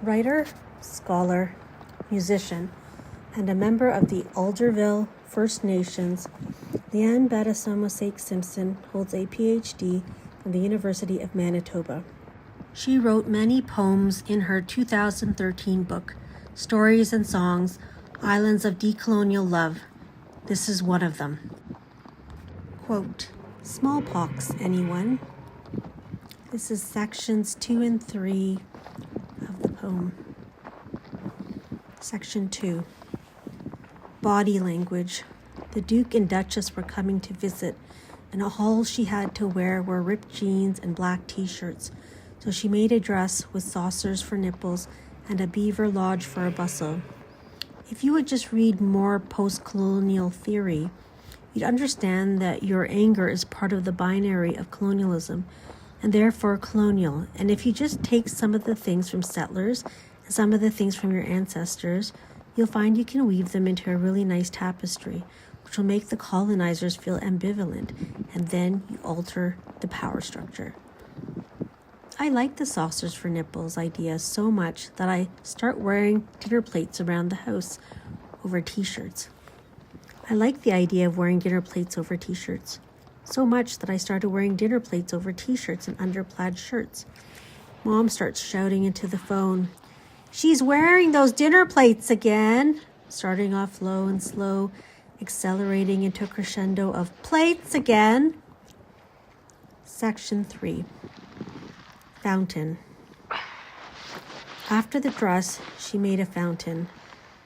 Writer, scholar, musician, and a member of the Alderville First Nations, Leanne Badasamosake Simpson holds a PhD from the University of Manitoba. She wrote many poems in her 2013 book, Stories and Songs, Islands of Decolonial Love. This is one of them. Quote, smallpox, anyone? This is sections 2 and 3 of the poem. Section 2. Body language. The Duke and Duchess were coming to visit, and all she had to wear were ripped jeans and black t-shirts, so she made a dress with saucers for nipples and a beaver lodge for a bustle. If you would just read more post-colonial theory, you'd understand that your anger is part of the binary of colonialism, and therefore colonial. And if you just take some of the things from settlers and some of the things from your ancestors, you'll find you can weave them into a really nice tapestry, which will make the colonizers feel ambivalent, and then you alter the power structure. I like the saucers for nipples idea so much that I start wearing dinner plates around the house over t-shirts. I like the idea of wearing dinner plates over t-shirts so much that I started wearing dinner plates over t-shirts and under plaid shirts. Mom starts shouting into the phone, "She's wearing those dinner plates again," starting off low and slow, accelerating into a crescendo of plates again. Section 3. Fountain. After the dress, she made a fountain,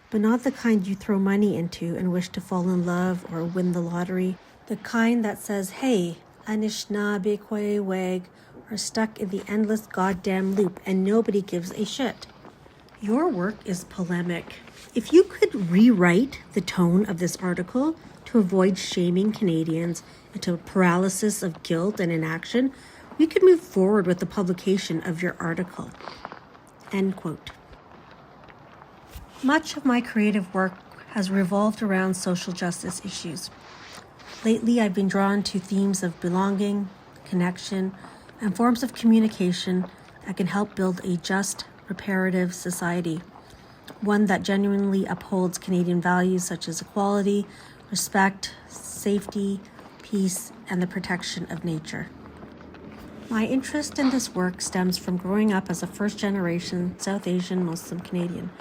but not the kind you throw money into and wish to fall in love or win the lottery. The kind that says, "Hey, Anishinaabe Kweweg," are stuck in the endless goddamn loop and nobody gives a shit. Your work is polemic. If you could rewrite the tone of this article to avoid shaming Canadians into paralysis of guilt and inaction, we could move forward with the publication of your article. End quote. Much of my creative work has revolved around social justice issues. Lately, I've been drawn to themes of belonging, connection, and forms of communication that can help build a just, reparative society, one that genuinely upholds Canadian values such as equality, respect, safety, peace, and the protection of nature. My interest in this work stems from growing up as a first-generation South Asian Muslim Canadian,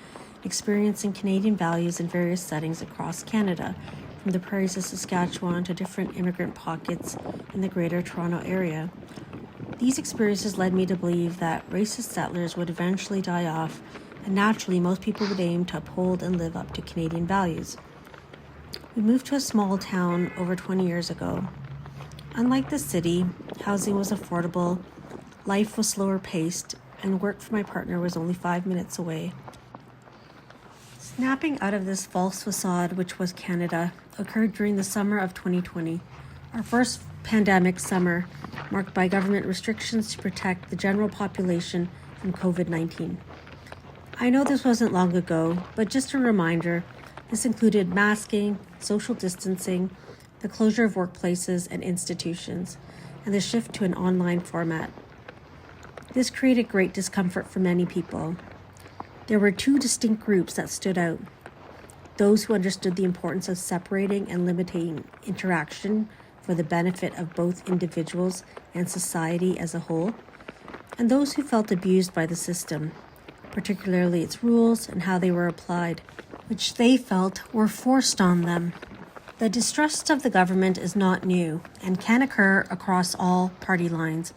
experiencing Canadian values in various settings across Canada, from the prairies of Saskatchewan to different immigrant pockets in the Greater Toronto Area. These experiences led me to believe that racist settlers would eventually die off, and naturally most people would aim to uphold and live up to Canadian values. We moved to a small town over 20 years ago. Unlike the city, housing was affordable, life was slower paced, and work for my partner was only 5 minutes away. Snapping out of this false facade, which was Canada, occurred during the summer of 2020, our first pandemic summer, marked by government restrictions to protect the general population from COVID-19. I know this wasn't long ago, but just a reminder, this included masking, social distancing, the closure of workplaces and institutions, and the shift to an online format. This created great discomfort for many people. There were two distinct groups that stood out: those who understood the importance of separating and limiting interaction for the benefit of both individuals and society as a whole, and those who felt abused by the system, particularly its rules and how they were applied, which they felt were forced on them. The distrust of the government is not new and can occur across all party lines.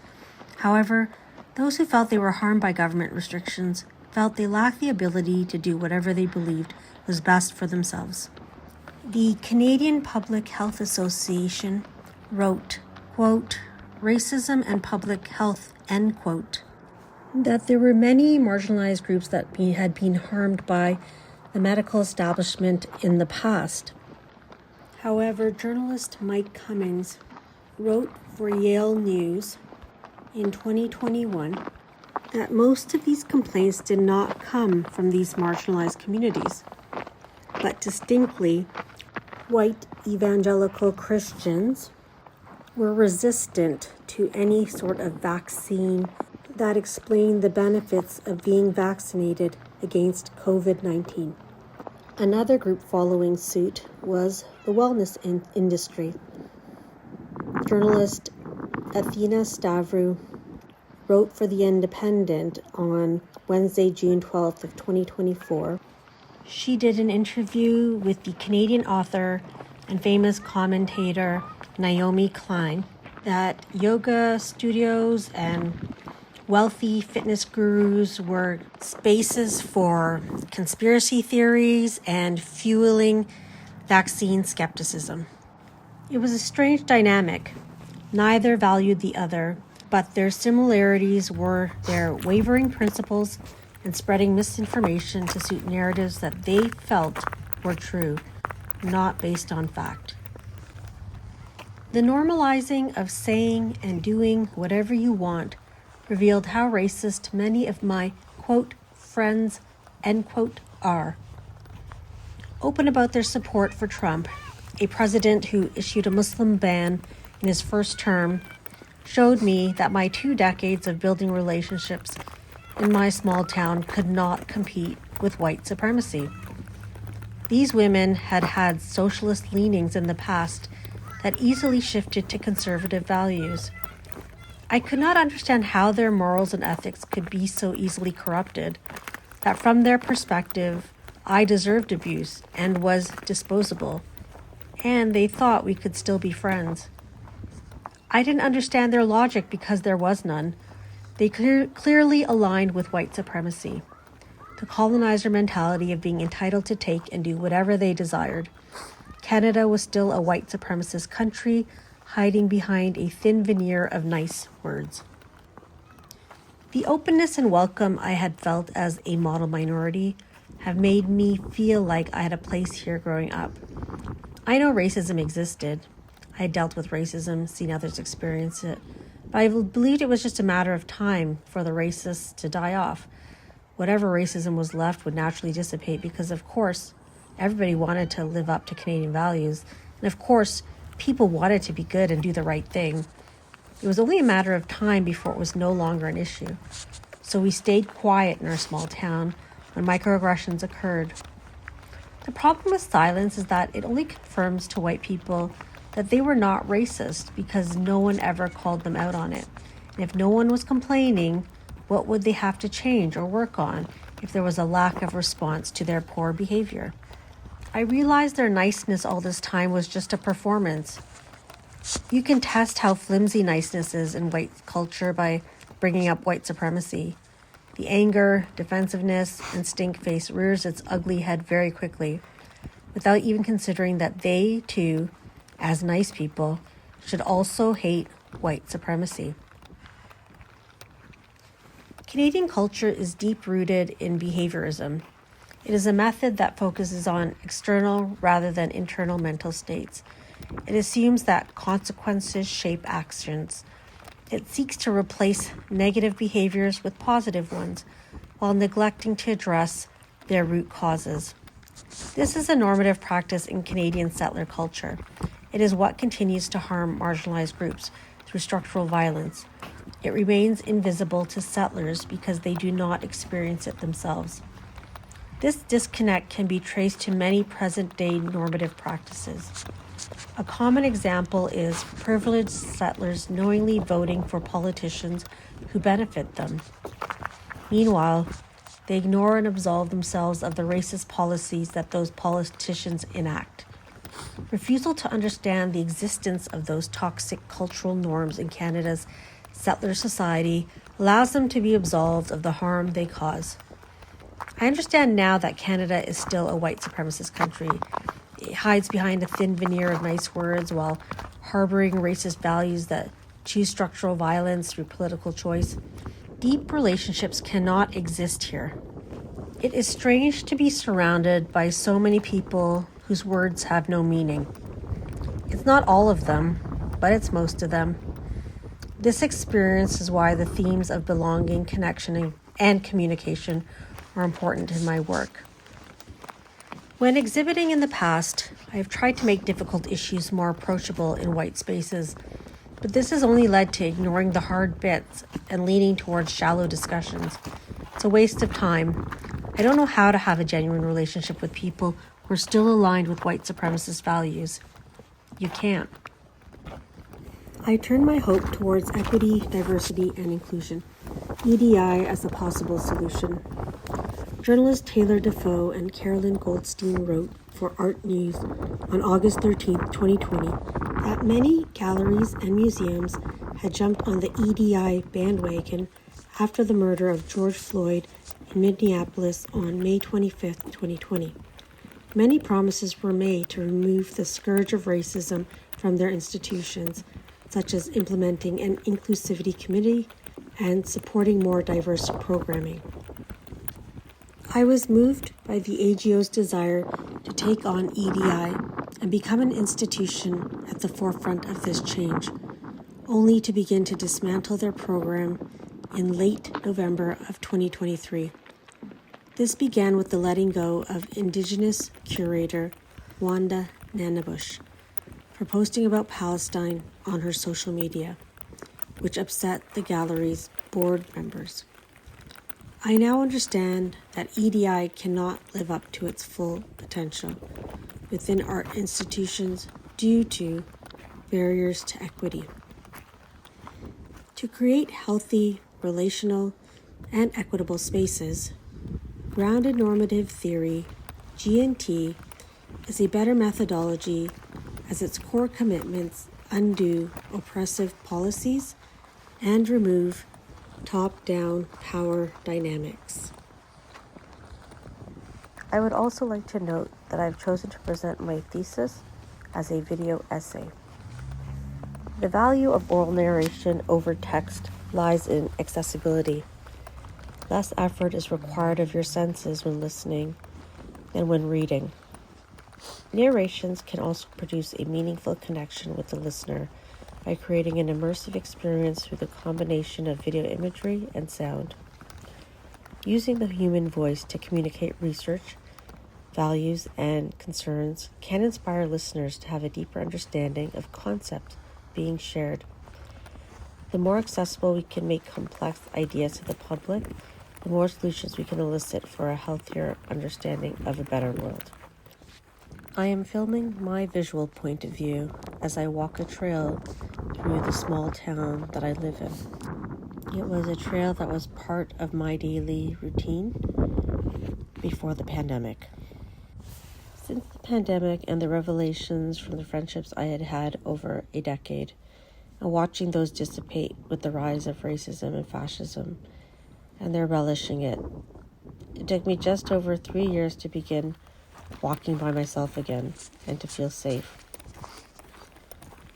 However, those who felt they were harmed by government restrictions felt they lacked the ability to do whatever they believed was best for themselves. The Canadian Public Health Association wrote, quote, "Racism and public health," end quote, that there were many marginalized groups that had been harmed by the medical establishment in the past. However, journalist Mike Cummings wrote for Yale News in 2021 that most of these complaints did not come from these marginalized communities, but distinctly white evangelical Christians were resistant to any sort of vaccine that explained the benefits of being vaccinated against COVID-19. Another group following suit was the wellness industry. Journalist Athena Stavru wrote for The Independent on Wednesday, June 12th of 2024. She did an interview with the Canadian author and famous commentator Naomi Klein that yoga studios and wealthy fitness gurus were spaces for conspiracy theories and fueling vaccine skepticism. It was a strange dynamic. Neither valued the other, but their similarities were their wavering principles and spreading misinformation to suit narratives that they felt were true, not based on fact. The normalizing of saying and doing whatever you want revealed how racist many of my, quote, friends, end quote, are. Open about their support for Trump, a president who issued a Muslim ban in his first term, showed me that my 2 decades of building relationships in my small town could not compete with white supremacy. These women had had socialist leanings in the past that easily shifted to conservative values. I could not understand how their morals and ethics could be so easily corrupted, that from their perspective, I deserved abuse and was disposable, and they thought we could still be friends. I didn't understand their logic because there was none. They clearly aligned with white supremacy, the colonizer mentality of being entitled to take and do whatever they desired. Canada was still a white supremacist country, hiding behind a thin veneer of nice words. The openness and welcome I had felt as a model minority have made me feel like I had a place here growing up. I know racism existed. I had dealt with racism, seen others experience it, but I believed it was just a matter of time for the racists to die off. Whatever racism was left would naturally dissipate because, of course, everybody wanted to live up to Canadian values. And of course, people wanted to be good and do the right thing. It was only a matter of time before it was no longer an issue. So we stayed quiet in our small town when microaggressions occurred. The problem with silence is that it only confirms to white people that they were not racist because no one ever called them out on it. And if no one was complaining, what would they have to change or work on if there was a lack of response to their poor behavior? I realized their niceness all this time was just a performance. You can test how flimsy niceness is in white culture by bringing up white supremacy. The anger, defensiveness, and stink face rears its ugly head very quickly, without even considering that they, too, as nice people, should also hate white supremacy. Canadian culture is deep-rooted in behaviorism. It is a method that focuses on external rather than internal mental states. It assumes that consequences shape actions. It seeks to replace negative behaviors with positive ones, while neglecting to address their root causes. This is a normative practice in Canadian settler culture. It is what continues to harm marginalized groups through structural violence. It remains invisible to settlers because they do not experience it themselves. This disconnect can be traced to many present-day normative practices. A common example is privileged settlers knowingly voting for politicians who benefit them. Meanwhile, they ignore and absolve themselves of the racist policies that those politicians enact. Refusal to understand the existence of those toxic cultural norms in Canada's settler society allows them to be absolved of the harm they cause. I understand now that Canada is still a white supremacist country. It hides behind a thin veneer of nice words while harboring racist values that choose structural violence through political choice. Deep relationships cannot exist here. It is strange to be surrounded by so many people whose words have no meaning. It's not all of them, but it's most of them. This experience is why the themes of belonging, connection, and communication are important in my work. When exhibiting in the past, I have tried to make difficult issues more approachable in white spaces. But this has only led to ignoring the hard bits and leaning towards shallow discussions. It's a waste of time. I don't know how to have a genuine relationship with people who are still aligned with white supremacist values. You can't. I turn my hope towards equity, diversity, and inclusion, EDI as a possible solution. Journalists Taylor Defoe and Carolyn Goldstein wrote for Art News on August 13, 2020, that many galleries and museums had jumped on the EDI bandwagon after the murder of George Floyd in Minneapolis on May 25, 2020. Many promises were made to remove the scourge of racism from their institutions, such as implementing an inclusivity committee and supporting more diverse programming. I was moved by the AGO's desire to take on EDI and become an institution at the forefront of this change, only to begin to dismantle their program in late November of 2023. This began with the letting go of Indigenous curator Wanda Nanibush for posting about Palestine on her social media, which upset the gallery's board members. I now understand that EDI cannot live up to its full potential within art institutions due to barriers to equity. To create healthy, relational, and equitable spaces, Grounded Normative Theory, GNT, is a better methodology as its core commitments undo oppressive policies and remove top-down power dynamics. I would also like to note that I've chosen to present my thesis as a video essay. The value of oral narration over text lies in accessibility. Less effort is required of your senses when listening than when reading. Narrations can also produce a meaningful connection with the listener by creating an immersive experience through the combination of video imagery and sound. Using the human voice to communicate research, values, and concerns can inspire listeners to have a deeper understanding of concepts being shared. The more accessible we can make complex ideas to the public, the more solutions we can elicit for a healthier understanding of a better world. I am filming my visual point of view as I walk a trail through the small town that I live in. It was a trail that was part of my daily routine before the pandemic. Since the pandemic and the revelations from the friendships I had had over a decade, and watching those dissipate with the rise of racism and fascism, and they're relishing it, it took me just over 3 years to begin walking by myself again and to feel safe.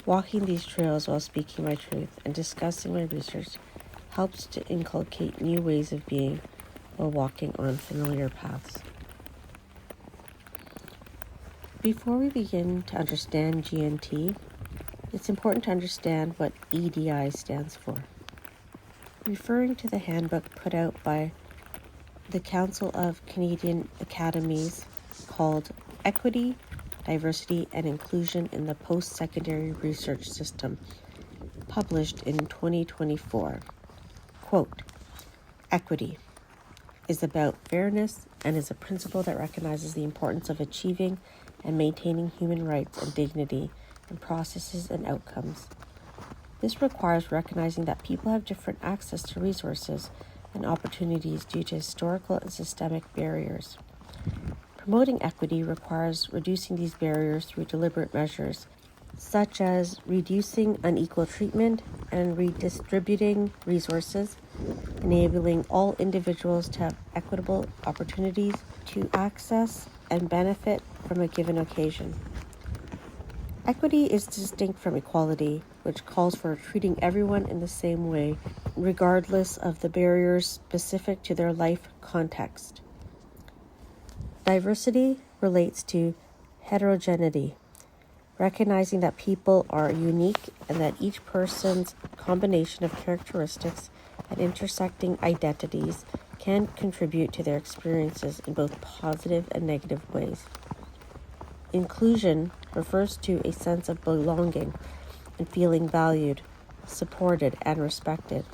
Walking these trails while speaking my truth and discussing my research helps to inculcate new ways of being while walking on familiar paths. Before we begin to understand GNT, it's important to understand what EDI stands for. Referring to the handbook put out by the Council of Canadian Academies called Equity, Diversity, and Inclusion in the Post-Secondary Research System, published in 2024. Quote, equity is about fairness and is a principle that recognizes the importance of achieving and maintaining human rights and dignity in processes and outcomes. This requires recognizing that people have different access to resources and opportunities due to historical and systemic barriers. Promoting equity requires reducing these barriers through deliberate measures, such as reducing unequal treatment and redistributing resources, enabling all individuals to have equitable opportunities to access and benefit from a given occasion. Equity is distinct from equality, which calls for treating everyone in the same way, regardless of the barriers specific to their life context. Diversity relates to heterogeneity, recognizing that people are unique and that each person's combination of characteristics and intersecting identities can contribute to their experiences in both positive and negative ways. Inclusion refers to a sense of belonging and feeling valued, supported, and respected.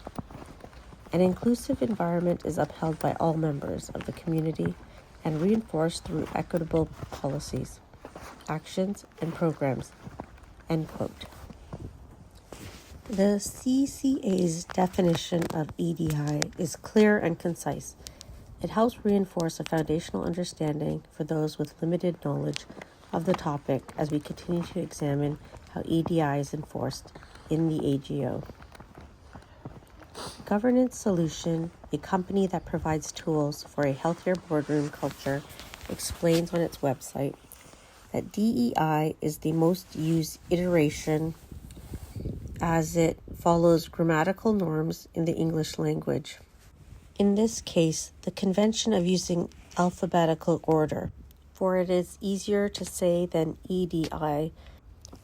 An inclusive environment is upheld by all members of the community and reinforced through equitable policies, actions, and programs." End quote. The CCA's definition of EDI is clear and concise. It helps reinforce a foundational understanding for those with limited knowledge of the topic as we continue to examine how EDI is enforced in the AGO. Governance Solution, a company that provides tools for a healthier boardroom culture, explains on its website that DEI is the most used iteration as it follows grammatical norms in the English language. In this case, the convention of using alphabetical order, for it is easier to say than EDI,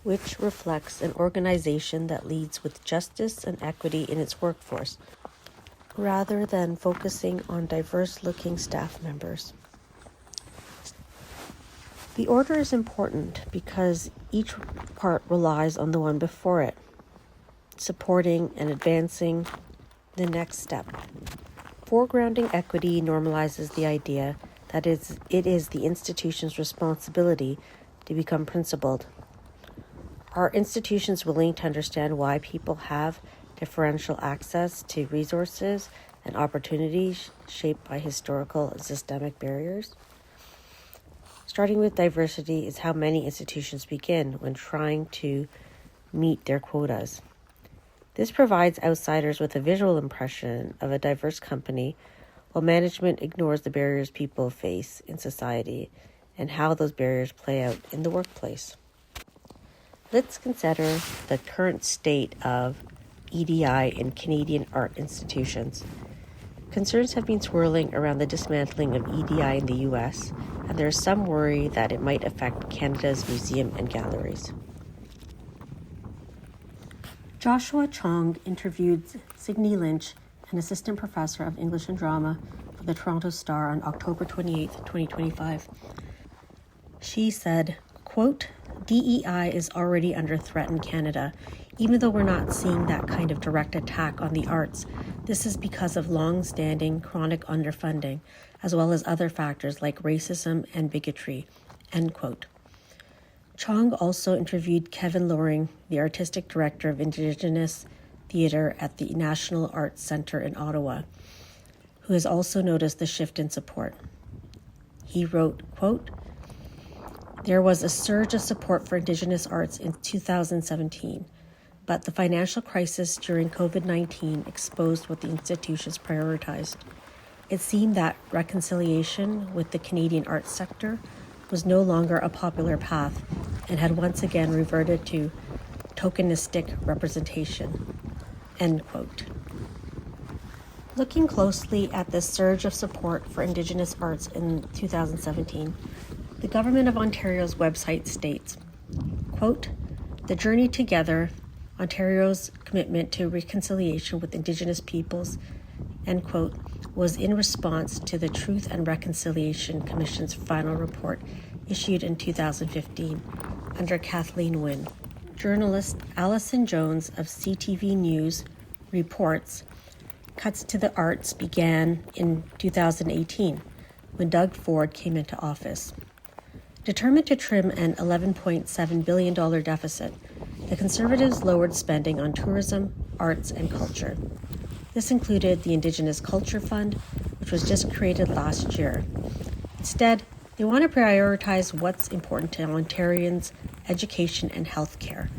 which reflects an organization that leads with justice and equity in its workforce, rather than focusing on diverse-looking staff members. The order is important because each part relies on the one before it, supporting and advancing the next step. Foregrounding equity normalizes the idea that it is the institution's responsibility to become principled. Are institutions willing to understand why people have differential access to resources and opportunities shaped by historical and systemic barriers? Starting with diversity is how many institutions begin when trying to meet their quotas. This provides outsiders with a visual impression of a diverse company, while management ignores the barriers people face in society and how those barriers play out in the workplace. Let's consider the current state of EDI in Canadian art institutions. Concerns have been swirling around the dismantling of EDI in the US, and there is some worry that it might affect Canada's museum and galleries. Joshua Chong interviewed Signe Lynch, an assistant professor of English and Drama for the Toronto Star on October 28, 2025. She said, quote, "DEI is already under threat in Canada. Even though we're not seeing that kind of direct attack on the arts, this is because of long-standing chronic underfunding, as well as other factors like racism and bigotry," end quote. Chong also interviewed Kevin Loring, the artistic director of Indigenous Theatre at the National Arts Centre in Ottawa, who has also noticed the shift in support. He wrote, quote, "There was a surge of support for Indigenous arts in 2017, but the financial crisis during COVID-19 exposed what the institutions prioritized. It seemed that reconciliation with the Canadian arts sector was no longer a popular path and had once again reverted to tokenistic representation," end quote. Looking closely at this surge of support for Indigenous arts in 2017, the Government of Ontario's website states, quote, "The Journey Together, Ontario's commitment to reconciliation with Indigenous peoples," end quote, was in response to the Truth and Reconciliation Commission's final report issued in 2015 under Kathleen Wynne. Journalist Alison Jones of CTV News reports cuts to the arts began in 2018 when Doug Ford came into office. Determined to trim an $11.7 billion deficit, the Conservatives lowered spending on tourism, arts, and culture. This included the Indigenous Culture Fund, which was just created last year. Instead, they want to prioritize what's important to Ontarians: education and health care.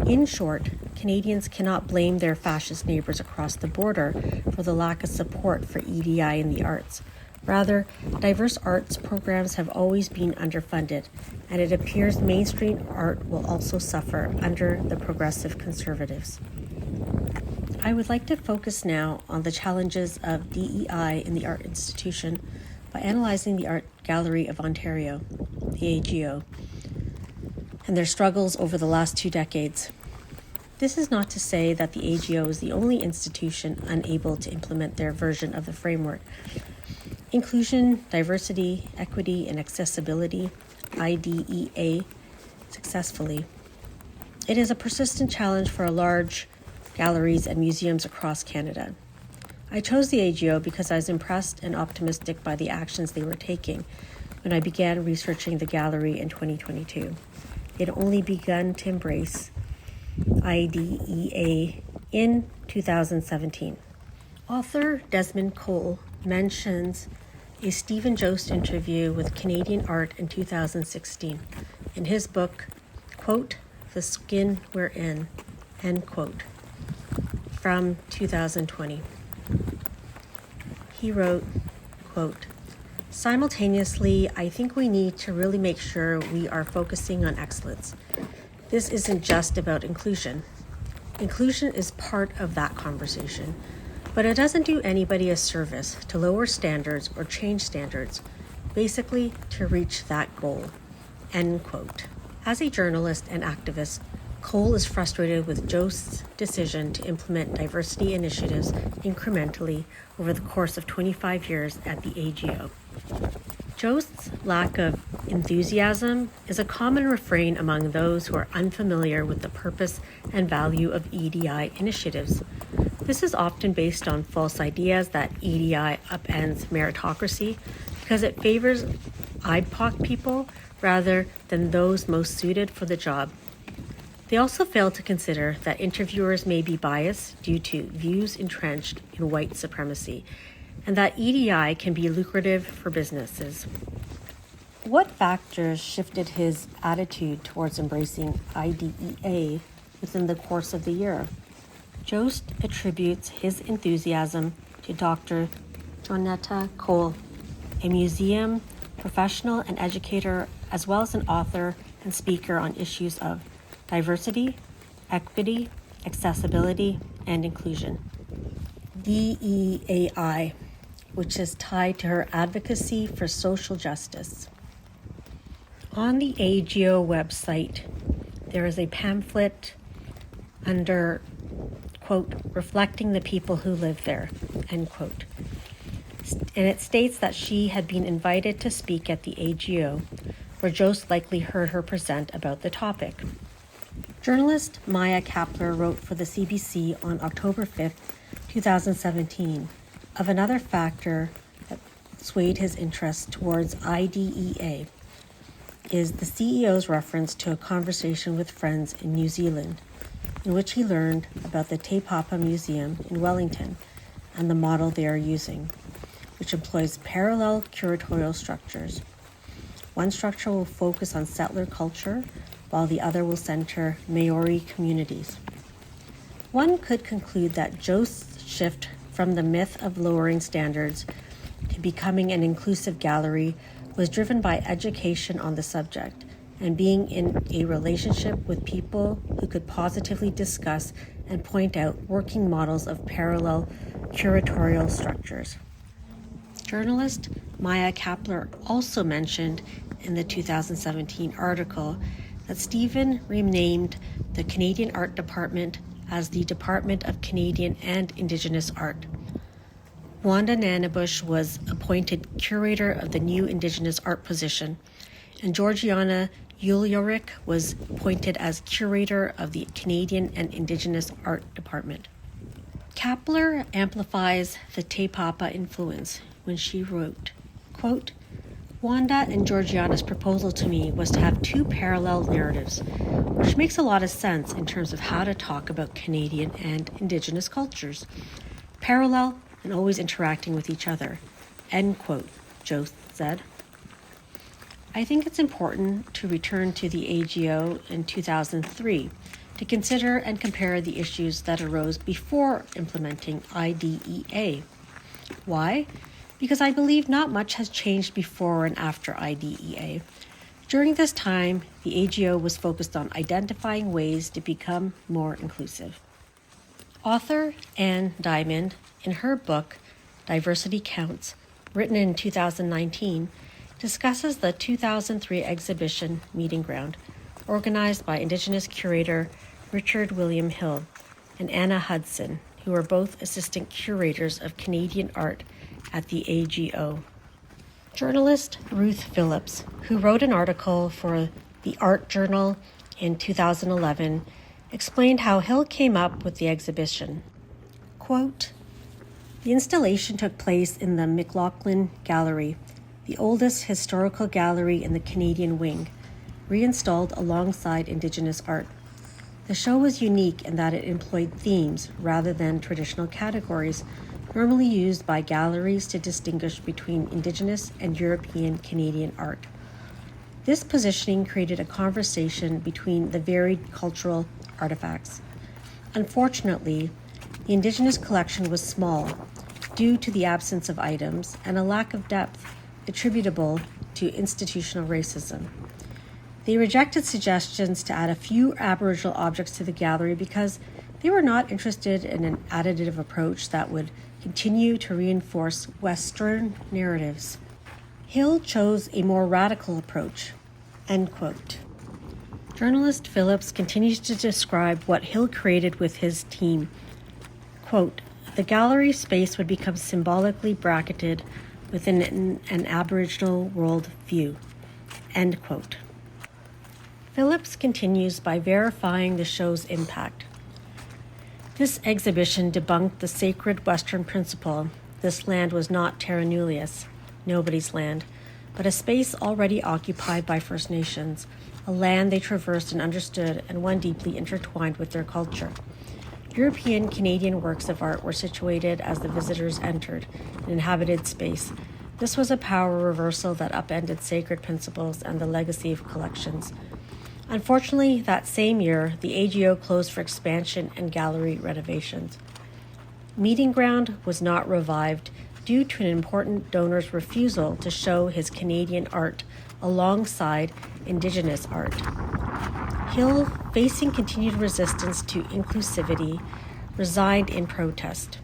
In short, Canadians cannot blame their fascist neighbours across the border for the lack of support for EDI in the arts. Rather, diverse arts programs have always been underfunded, and it appears mainstream art will also suffer under the progressive Conservatives. I would like to focus now on the challenges of DEI in the art institution by analyzing the Art Gallery of Ontario, the AGO, and their struggles over the last 2 decades. This is not to say that the AGO is the only institution unable to implement their version of the framework. Inclusion, diversity, equity, and accessibility, IDEA, successfully. It is a persistent challenge for a large galleries, and museums across Canada. I chose the AGO because I was impressed and optimistic by the actions they were taking when I began researching the gallery in 2022. It had only begun to embrace IDEA in 2017. Author Desmond Cole mentions a Stephen Jost interview with Canadian Art in 2016 in his book, quote, "The Skin We're In," end quote, from 2020. He wrote, quote, "Simultaneously, I think we need to really make sure we are focusing on excellence. This isn't just about inclusion. Inclusion is part of that conversation, but it doesn't do anybody a service to lower standards or change standards, basically to reach that goal," end quote. As a journalist and activist, Cole is frustrated with Jost's decision to implement diversity initiatives incrementally over the course of 25 years at the AGO. Jost's lack of enthusiasm is a common refrain among those who are unfamiliar with the purpose and value of EDI initiatives. This is often based on false ideas that EDI upends meritocracy because it favors IPOC people rather than those most suited for the job. They also fail to consider that interviewers may be biased due to views entrenched in white supremacy, and that EDI can be lucrative for businesses. What factors shifted his attitude towards embracing IDEA within the course of the year? Jost attributes his enthusiasm to Dr. Jonetta Cole, a museum professional and educator, as well as an author and speaker on issues of diversity, equity, accessibility, and inclusion. DEI, which is tied to her advocacy for social justice. On the AGO website, there is a pamphlet under, quote, "reflecting the people who live there," end quote. And it states that she had been invited to speak at the AGO, where Jost likely heard her present about the topic. Journalist Maya Kapler wrote for the CBC on October 5th, 2017, of another factor that swayed his interest towards IDEA is the CEO's reference to a conversation with friends in New Zealand, in which he learned about the Te Papa Museum in Wellington and the model they are using, which employs parallel curatorial structures. One structure will focus on settler culture, while the other will center Maori communities. One could conclude that Jost's shift from the myth of lowering standards to becoming an inclusive gallery was driven by education on the subject and being in a relationship with people who could positively discuss and point out working models of parallel curatorial structures. Journalist Maya Kapler also mentioned in the 2017 article that Stephen renamed the Canadian Art Department as the Department of Canadian and Indigenous Art. Wanda Nanibush was appointed curator of the new Indigenous art position, and Georgiana Uliorich was appointed as curator of the Canadian and Indigenous Art Department. Kapler amplifies the Te Papa influence when she wrote, quote, "Wanda and Georgiana's proposal to me was to have two parallel narratives, which makes a lot of sense in terms of how to talk about Canadian and Indigenous cultures. Parallel and always interacting with each other," end quote, Jost said. I think it's important to return to the AGO in 2003 to consider and compare the issues that arose before implementing IDEA. Why? Because I believe not much has changed before and after IDEA. During this time, the AGO was focused on identifying ways to become more inclusive. Author Anne Diamond, in her book, Diversity Counts, written in 2019, discusses the 2003 exhibition Meeting Ground, organized by Indigenous curator Richard William Hill and Anna Hudson, who are both assistant curators of Canadian art at the AGO. Journalist Ruth Phillips, who wrote an article for the Art Journal in 2011, explained how Hill came up with the exhibition. Quote, "The installation took place in the McLaughlin Gallery, the oldest historical gallery in the Canadian wing, reinstalled alongside Indigenous art. The show was unique in that it employed themes rather than traditional categories normally used by galleries to distinguish between Indigenous and European Canadian art. This positioning created a conversation between the varied cultural artifacts. Unfortunately, the Indigenous collection was small due to the absence of items and a lack of depth attributable to institutional racism. They rejected suggestions to add a few Aboriginal objects to the gallery because they were not interested in an additive approach that would continue to reinforce Western narratives. Hill chose a more radical approach." End quote. Journalist Phillips continues to describe what Hill created with his team. Quote, "The gallery space would become symbolically bracketed within an Aboriginal world view." End quote. Phillips continues by verifying the show's impact. "This exhibition debunked the sacred Western principle. This land was not terra nullius, nobody's land, but a space already occupied by First Nations, a land they traversed and understood, and one deeply intertwined with their culture. European Canadian works of art were situated as the visitors entered an inhabited space. This was a power reversal that upended sacred principles and the legacy of collections. Unfortunately, that same year, the AGO closed for expansion and gallery renovations. Meeting Ground was not revived due to an important donor's refusal to show his Canadian art alongside Indigenous art. Hill, facing continued resistance to inclusivity, resigned in protest.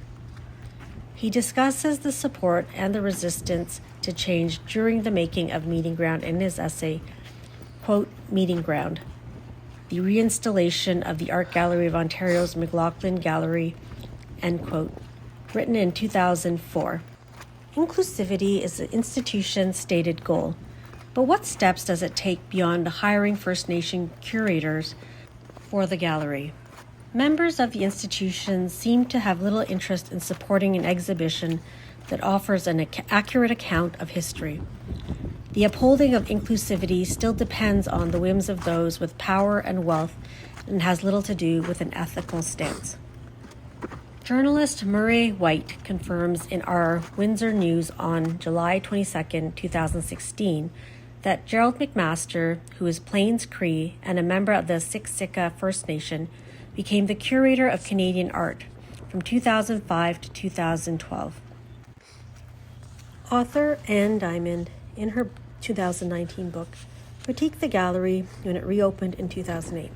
He discusses the support and the resistance to change during the making of Meeting Ground in his essay, quote, "Meeting Ground, the reinstallation of the Art Gallery of Ontario's McLaughlin Gallery," end quote, written in 2004. Inclusivity is the institution's stated goal, but what steps does it take beyond hiring First Nation curators for the gallery? Members of the institution seem to have little interest in supporting an exhibition that offers an accurate account of history. The upholding of inclusivity still depends on the whims of those with power and wealth and has little to do with an ethical stance. Journalist Murray White confirms in our Windsor News on July 22, 2016, that Gerald McMaster, who is Plains Cree and a member of the Siksika First Nation, became the curator of Canadian art from 2005 to 2012. Author Anne Diamond, in her 2019 book, critiqued the gallery when it reopened in 2008.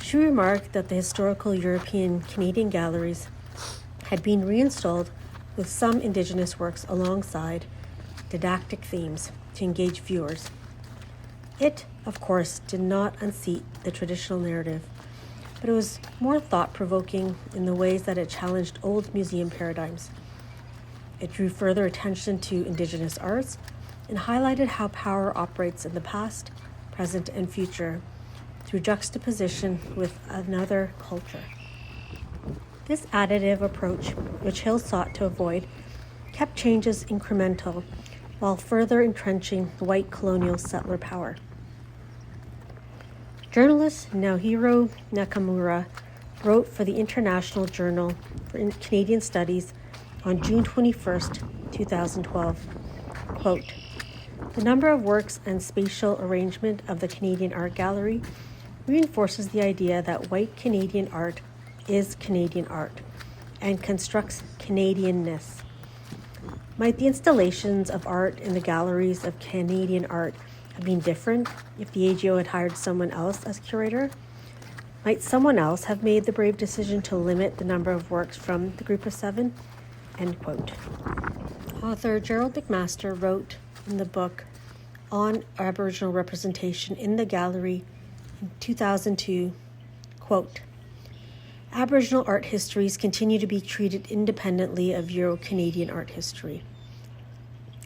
She remarked that the historical European Canadian galleries had been reinstalled with some Indigenous works alongside didactic themes to engage viewers. It, of course, did not unseat the traditional narrative, but it was more thought-provoking in the ways that it challenged old museum paradigms. It drew further attention to Indigenous arts and highlighted how power operates in the past, present, and future through juxtaposition with another culture. This additive approach, which Hill sought to avoid, kept changes incremental while further entrenching white colonial settler power. Journalist Naohiro Nakamura wrote for the International Journal for Canadian Studies on June 21, 2012, quote, "The number of works and spatial arrangement of the Canadian Art Gallery reinforces the idea that white Canadian art is Canadian art and constructs Canadianness. Might the installations of art in the galleries of Canadian art have been different if the AGO had hired someone else as curator? Might someone else have made the brave decision to limit the number of works from the group of 7? End quote. Author Gerald McMaster wrote in the book on Aboriginal representation in the gallery in 2002, quote, "Aboriginal art histories continue to be treated independently of Euro-Canadian art history.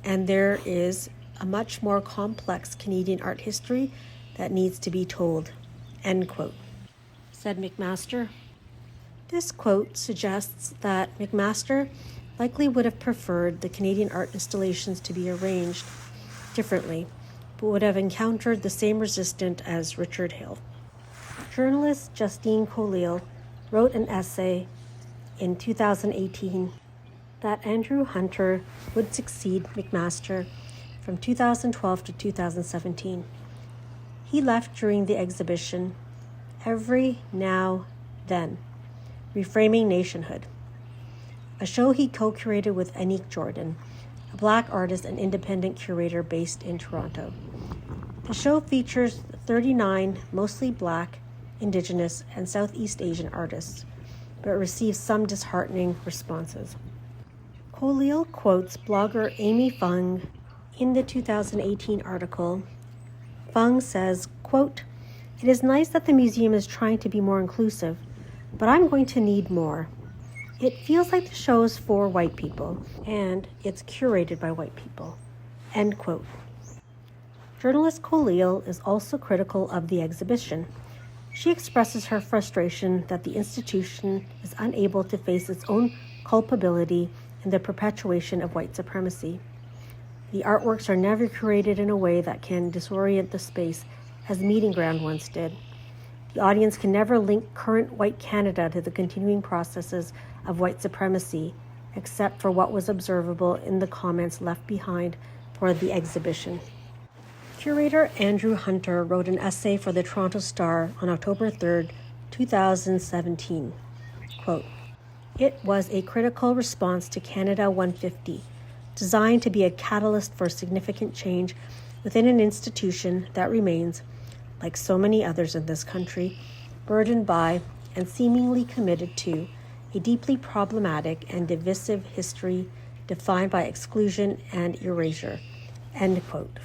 And there is a much more complex Canadian art history that needs to be told," end quote. said McMaster. This quote suggests that McMaster likely would have preferred the Canadian art installations to be arranged differently, but would have encountered the same resistance as Richard Hill. Journalist Justine Colliel wrote an essay in 2018 that Andrew Hunter would succeed McMaster from 2012 to 2017. He left during the exhibition Every Now Then, Reframing Nationhood, a show he co-curated with Anique Jordan, a Black artist and independent curator based in Toronto. The show features 39 mostly Black, Indigenous, and Southeast Asian artists, but receives some disheartening responses. Colliel quotes blogger Amy Fung in the 2018 article. Fung says, quote, "It is nice that the museum is trying to be more inclusive, but I'm going to need more. It feels like the show is for white people, and it's curated by white people." End quote. Journalist Colliel is also critical of the exhibition. She expresses her frustration that the institution is unable to face its own culpability in the perpetuation of white supremacy. The artworks are never curated in a way that can disorient the space as Meeting Ground once did. The audience can never link current white Canada to the continuing processes of white supremacy, except for what was observable in the comments left behind for the exhibition. Curator Andrew Hunter wrote an essay for the Toronto Star on October 3, 2017. Quote, "It was a critical response to Canada 150, designed to be a catalyst for significant change within an institution that remains, like so many others in this country, burdened by and seemingly committed to a deeply problematic and divisive history defined by exclusion and erasure." End quote.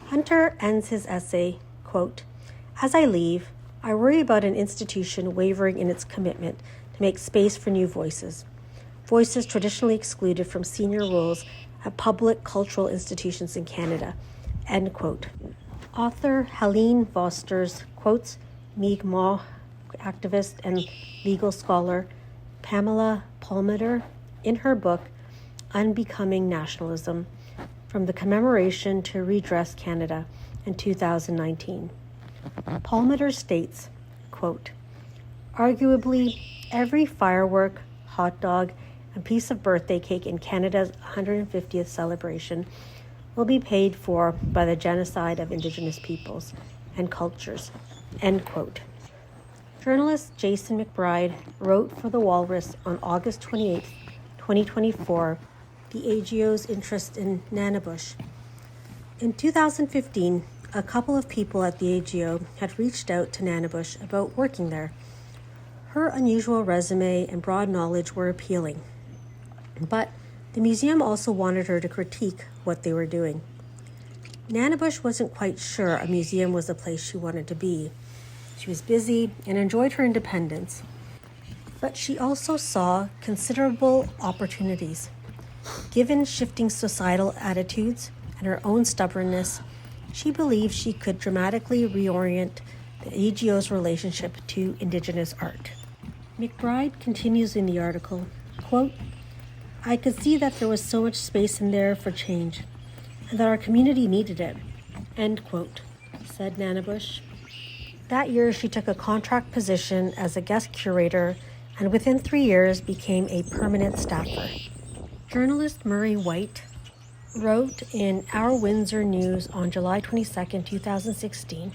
Hunter ends his essay, quote, "As I leave, I worry about an institution wavering in its commitment to make space for new voices, voices traditionally excluded from senior roles at public cultural institutions in Canada." End quote. Author Helene Vosters quotes Mi'kmaq activist and legal scholar Pamela Palmater in her book Unbecoming Nationalism, From the Commemoration to Redress Canada in 2019. Palmater states, quote, "Arguably, every firework, hot dog, and piece of birthday cake in Canada's 150th celebration will be paid for by the genocide of Indigenous peoples and cultures." End quote. Journalist Jason McBride wrote for The Walrus on August 28, 2024, the AGO's interest in Nanibush. In 2015, a couple of people at the AGO had reached out to Nanibush about working there. Her unusual resume and broad knowledge were appealing, but the museum also wanted her to critique what they were doing. Nanibush wasn't quite sure a museum was the place she wanted to be. She was busy and enjoyed her independence, but she also saw considerable opportunities. Given shifting societal attitudes and her own stubbornness, she believed she could dramatically reorient the AGO's relationship to Indigenous art. McBride continues in the article, quote, "I could see that there was so much space in there for change, and that our community needed it," end quote, said Nanibush. That year, she took a contract position as a guest curator, and within 3 years became a permanent staffer. Journalist Murray White wrote in Our Windsor News on July 22, 2016,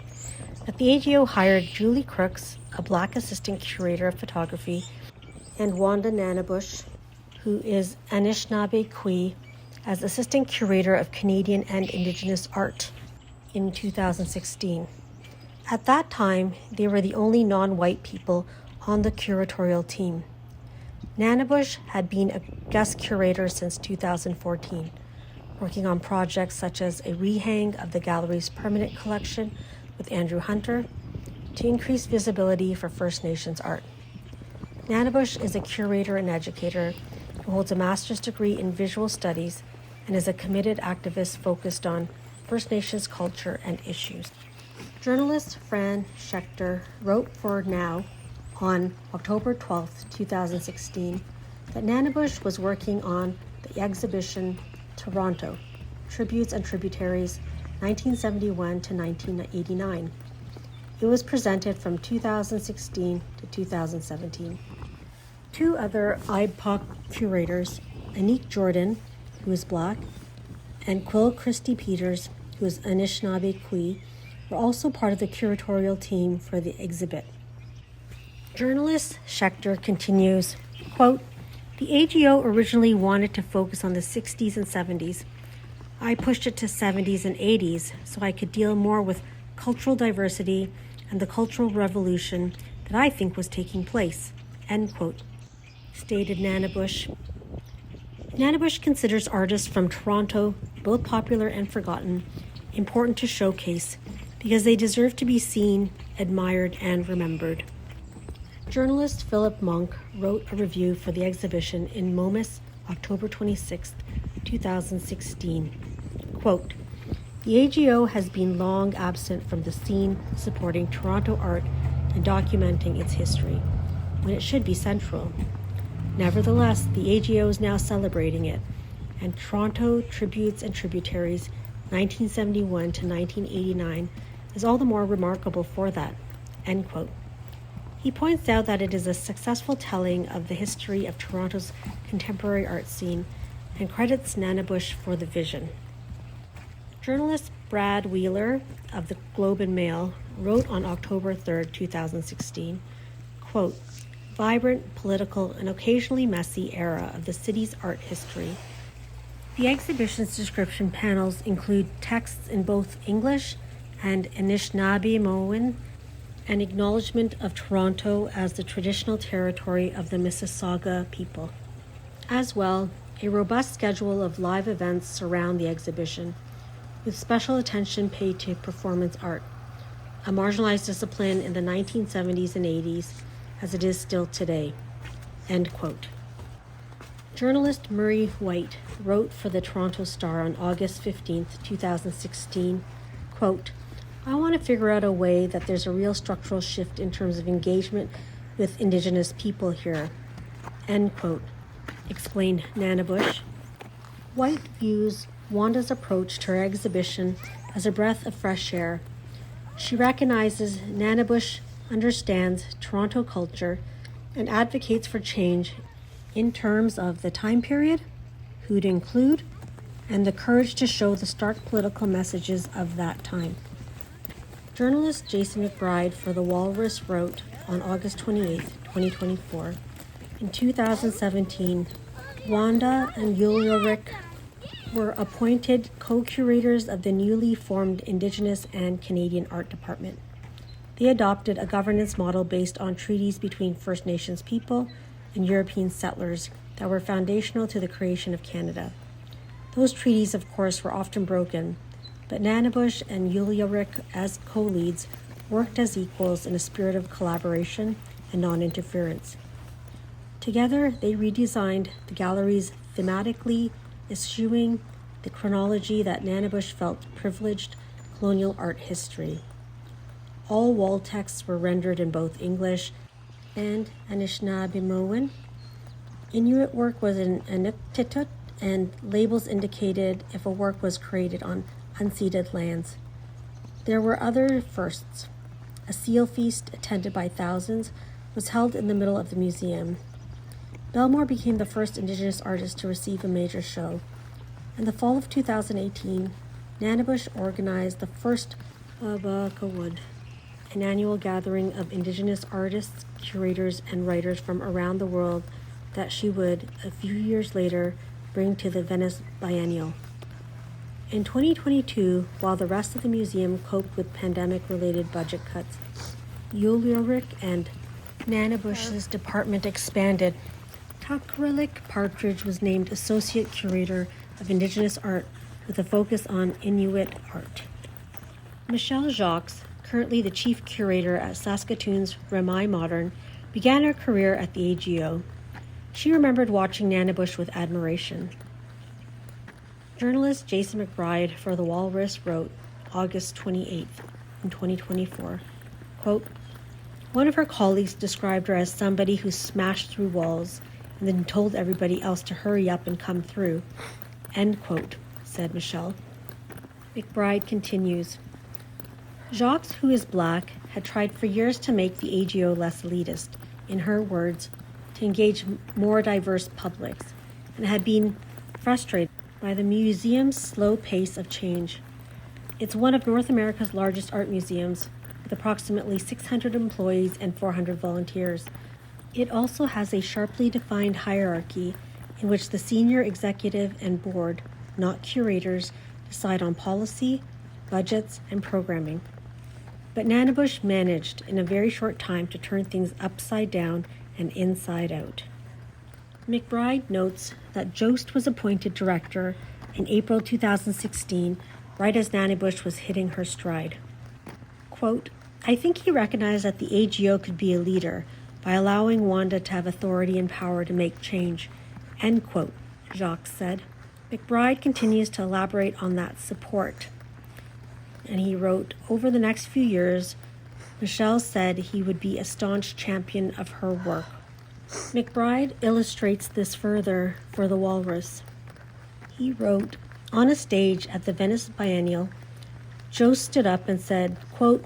that the AGO hired Julie Crooks, a Black assistant curator of photography, and Wanda Nanibush, who is Anishinaabe Cree, as assistant curator of Canadian and Indigenous art in 2016. At that time, they were the only non-white people on the curatorial team. Nanibush had been a guest curator since 2014, working on projects such as a rehang of the gallery's permanent collection with Andrew Hunter to increase visibility for First Nations art. Nanibush is a curator and educator who holds a master's degree in visual studies and is a committed activist focused on First Nations culture and issues. Journalist Fran Schechter wrote for Now on October 12, 2016, that Nanibush was working on the exhibition Toronto, Tributes and Tributaries, 1971 to 1989. It was presented from 2016 to 2017. Two other IPOC curators, Anique Jordan, who is Black, and Quill Christie Peters, who is Anishinaabe Cree, were also part of the curatorial team for the exhibit. Journalist Schechter continues, quote, "The AGO originally wanted to focus on the 60s and 70s. I pushed it to 70s and 80s so I could deal more with cultural diversity and the cultural revolution that I think was taking place," end quote, stated Nanibush. Nanibush considers artists from Toronto, both popular and forgotten, important to showcase because they deserve to be seen, admired, and remembered. Journalist Philip Monk wrote a review for the exhibition in Momus, October 26, 2016. Quote, "The AGO has been long absent from the scene supporting Toronto art and documenting its history, when it should be central. Nevertheless, the AGO is now celebrating it, and Toronto Tributes and Tributaries 1971 to 1989 is all the more remarkable for that," end quote. He points out that it is a successful telling of the history of Toronto's contemporary art scene and credits Nanibush for the vision. Journalist Brad Wheeler of the Globe and Mail wrote on October 3, 2016, quote, "Vibrant, political, and occasionally messy era of the city's art history." The exhibition's description panels include texts in both English and Anishinaabe an acknowledgement of Toronto as the traditional territory of the Mississauga people. As well, a robust schedule of live events surround the exhibition, with special attention paid to performance art, a marginalized discipline in the 1970s and 80s, as it is still today, end quote. Journalist Murray White wrote for the Toronto Star on August 15, 2016, quote, "I want to figure out a way that there's a real structural shift in terms of engagement with Indigenous people here," end quote, explained Nanibush. White views Wanda's approach to her exhibition as a breath of fresh air. She recognizes Nanibush understands Toronto culture and advocates for change in terms of the time period, who to include, and the courage to show the stark political messages of that time. Journalist Jason McBride for The Walrus wrote on August 28, 2024, in 2017, Wanda and Ulrich were appointed co-curators of the newly formed Indigenous and Canadian Art Department. They adopted a governance model based on treaties between First Nations people and European settlers that were foundational to the creation of Canada. Those treaties, of course, were often broken, but Nanibush and Ulrich, as co-leads, worked as equals in a spirit of collaboration and non-interference. Together, they redesigned the galleries thematically, eschewing the chronology that Nanibush felt privileged colonial art history. All wall texts were rendered in both English and Anishinaabe. Inuit work was in Inuktitut, and labels indicated if a work was created on unceded lands. There were other firsts. A seal feast, attended by thousands, was held in the middle of the museum. Belmore became the first Indigenous artist to receive a major show. In the fall of 2018, Nanibush organized the first Abakawood, an annual gathering of Indigenous artists, curators, and writers from around the world that she would, a few years later, bring to the Venice Biennial. In 2022, while the rest of the museum coped with pandemic-related budget cuts, Ulrich and Nanibush's department expanded. Takrilik Partridge was named Associate Curator of Indigenous Art with a focus on Inuit art. Michelle Jacques, currently the Chief Curator at Saskatoon's Remai Modern, began her career at the AGO. She remembered watching Nanibush with admiration. Journalist Jason McBride for The Walrus wrote, August 28th, in 2024, quote, One of her colleagues described her as somebody who smashed through walls and then told everybody else to hurry up and come through. End quote, said Michelle. McBride continues. Jacques, who is black, had tried for years to make the AGO less elitist, in her words, to engage more diverse publics, and had been frustrated by the museum's slow pace of change. It's one of North America's largest art museums, with approximately 600 employees and 400 volunteers. It also has a sharply defined hierarchy in which the senior executive and board, not curators, decide on policy, budgets, and programming. But Nanibush managed in a very short time to turn things upside down and inside out. McBride notes that Jost was appointed director in April 2016, right as Nanibush was hitting her stride. Quote, I think he recognized that the AGO could be a leader by allowing Wanda to have authority and power to make change. End quote, Jacques said. McBride continues to elaborate on that support. And he wrote, over the next few years, Michelle said he would be a staunch champion of her work. McBride illustrates this further for The Walrus. He wrote, on a stage at the Venice Biennial, Joe stood up and said, quote,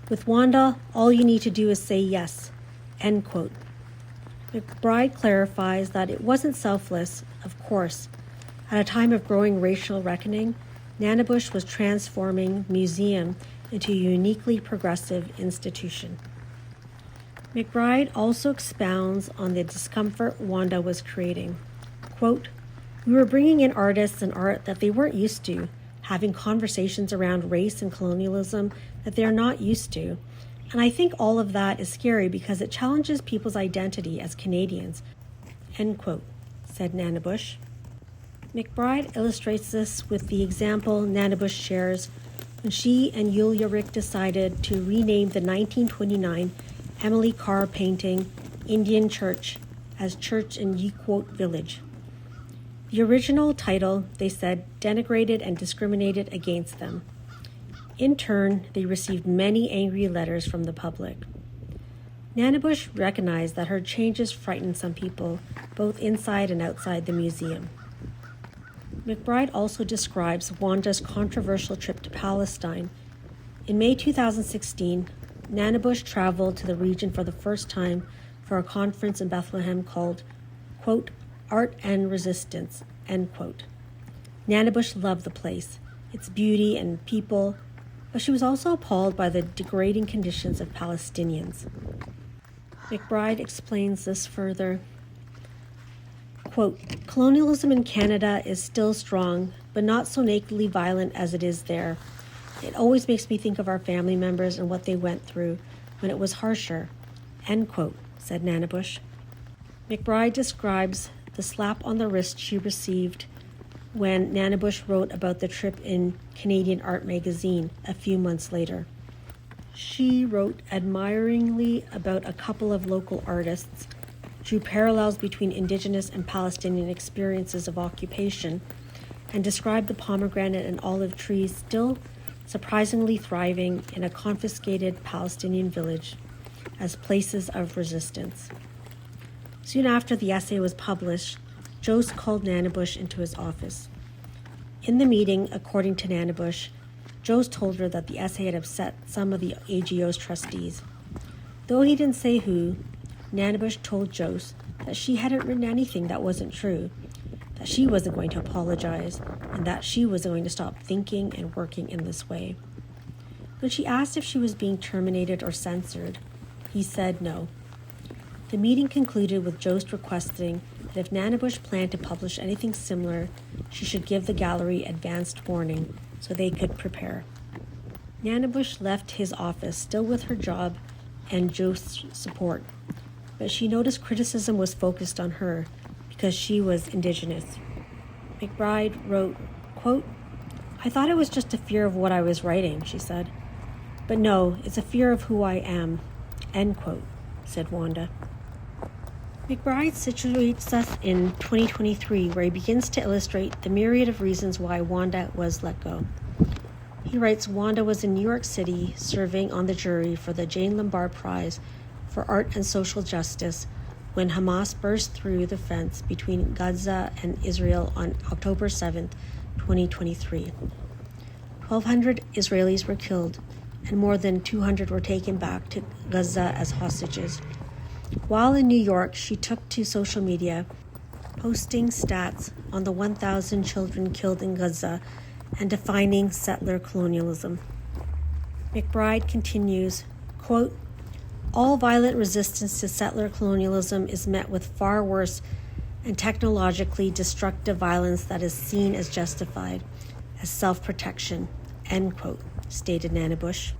with Wanda, all you need to do is say yes, end quote. McBride clarifies that it wasn't selfless, of course. At a time of growing racial reckoning, Nanibush was transforming the museum into a uniquely progressive institution. McBride also expounds on the discomfort Wanda was creating. Quote, we were bringing in artists and art that they weren't used to, having conversations around race and colonialism that they're not used to. And I think all of that is scary because it challenges people's identity as Canadians, end quote, said Nanibush. McBride illustrates this with the example Nanibush shares when she and Yulia Rick decided to rename the 1929 Emily Carr painting Indian Church as Church in Yequote Village. The original title, they said, denigrated and discriminated against them. In turn, they received many angry letters from the public. Nanibush recognized that her changes frightened some people, both inside and outside the museum. McBride also describes Wanda's controversial trip to Palestine. In May 2016, Nanibush traveled to the region for the first time for a conference in Bethlehem called, quote, Art and Resistance, end quote. Nanibush loved the place, its beauty and people, but she was also appalled by the degrading conditions of Palestinians. McBride explains this further. Quote, colonialism in Canada is still strong, but not so nakedly violent as it is there. It always makes me think of our family members and what they went through when it was harsher, end quote, said Nanibush. McBride describes the slap on the wrist she received when Nanibush wrote about the trip in Canadian Art magazine a few months later. She wrote admiringly about a couple of local artists, drew parallels between Indigenous and Palestinian experiences of occupation, and described the pomegranate and olive trees still surprisingly thriving in a confiscated Palestinian village as places of resistance. Soon after the essay was published, Jost called Nanibush into his office. In the meeting, according to Nanibush, Jost told her that the essay had upset some of the AGO's trustees. Though he didn't say who, Nanibush told Jost that she hadn't written anything that wasn't true, that she wasn't going to apologize, and that she was going to stop thinking and working in this way. When she asked if she was being terminated or censored, he said no. The meeting concluded with Jost requesting that if Nanibush planned to publish anything similar, she should give the gallery advanced warning so they could prepare. Nanibush left his office still with her job and Jost's support, but she noticed criticism was focused on her because she was Indigenous. McBride wrote, quote, I thought it was just a fear of what I was writing, she said. But no, it's a fear of who I am, end quote, said Wanda. McBride situates us in 2023, where he begins to illustrate the myriad of reasons why Wanda was let go. He writes Wanda was in New York City serving on the jury for the Jane Lombard Prize for art and social justice when Hamas burst through the fence between Gaza and Israel on October 7th, 2023. 1,200 Israelis were killed and more than 200 were taken back to Gaza as hostages. While in New York, she took to social media, posting stats on the 1,000 children killed in Gaza and defining settler colonialism. McBride continues, quote, "All violent resistance to settler colonialism is met with far worse and technologically destructive violence that is seen as justified, as self-protection," end quote, stated Nanibush.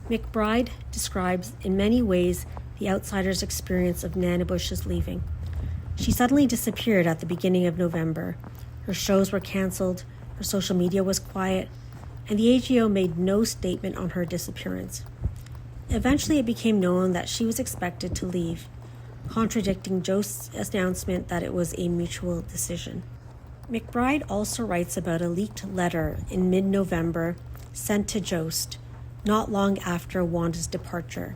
McBride describes in many ways the outsider's experience of Nanibush's leaving. She suddenly disappeared at the beginning of November. Her shows were canceled, her social media was quiet, and the AGO made no statement on her disappearance. Eventually, it became known that she was expected to leave, contradicting Jost's announcement that it was a mutual decision. McBride also writes about a leaked letter in mid-November sent to Jost, not long after Wanda's departure,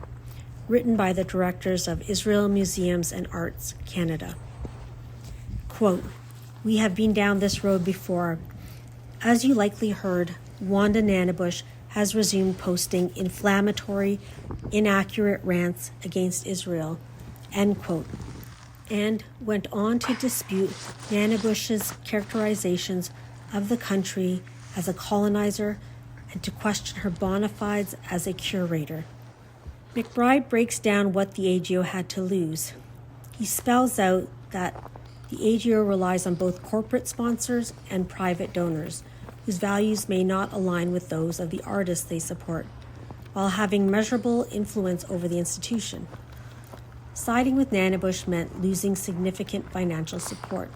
written by the directors of Israel Museums and Arts Canada. Quote, "We have been down this road before. As you likely heard, Wanda Nanibush has resumed posting inflammatory, inaccurate rants against Israel," end quote, and went on to dispute Nanibush's characterizations of the country as a colonizer and to question her bona fides as a curator. McBride breaks down what the AGO had to lose. He spells out that the AGO relies on both corporate sponsors and private donors, whose values may not align with those of the artists they support, while having measurable influence over the institution. Siding with Nanibush meant losing significant financial support.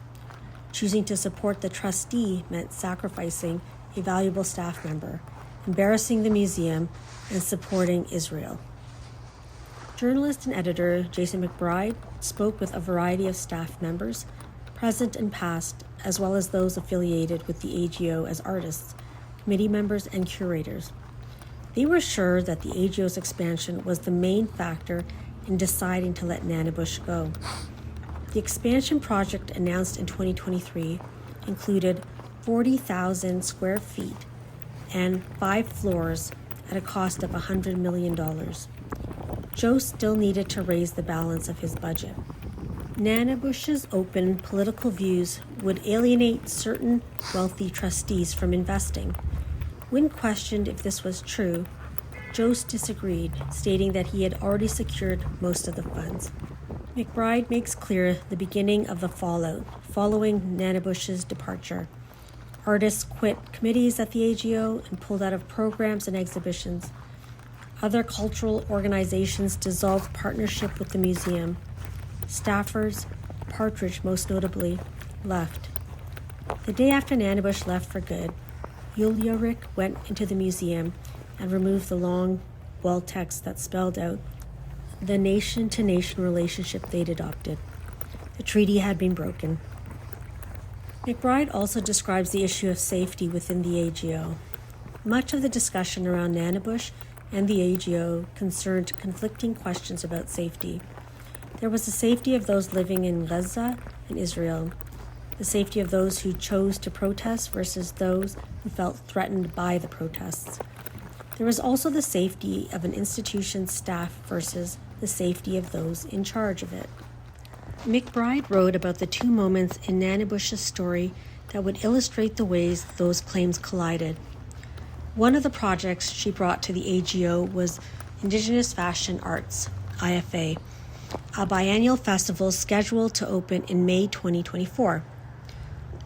Choosing to support the trustee meant sacrificing a valuable staff member, embarrassing the museum, and supporting Israel. Journalist and editor Jason McBride spoke with a variety of staff members, present and past, as well as those affiliated with the AGO as artists, committee members, and curators. They were sure that the AGO's expansion was the main factor in deciding to let Nanibush go. The expansion project announced in 2023 included 40,000 square feet and 5 floors at a cost of $100 million. Joe still needed to raise the balance of his budget. Nanibush's open political views would alienate certain wealthy trustees from investing. When questioned if this was true, Jost disagreed, stating that he had already secured most of the funds. McBride makes clear the beginning of the fallout following Nanibush's departure. Artists quit committees at the AGO and pulled out of programs and exhibitions. Other cultural organizations dissolved partnership with the museum. Staffers, Partridge most notably, left. The day after Nanibush left for good, Ulrich went into the museum and removed the long wall text that spelled out the nation-to-nation relationship they'd adopted. The treaty had been broken. McBride also describes the issue of safety within the AGO. Much of the discussion around Nanibush and the AGO concerned conflicting questions about safety. There was the safety of those living in Gaza and Israel, the safety of those who chose to protest versus those who felt threatened by the protests. There was also the safety of an institution's staff versus the safety of those in charge of it. McBride wrote about the two moments in Nanibush's story that would illustrate the ways those claims collided. One of the projects she brought to the AGO was Indigenous Fashion Arts, IFA, a biennial festival scheduled to open in May 2024.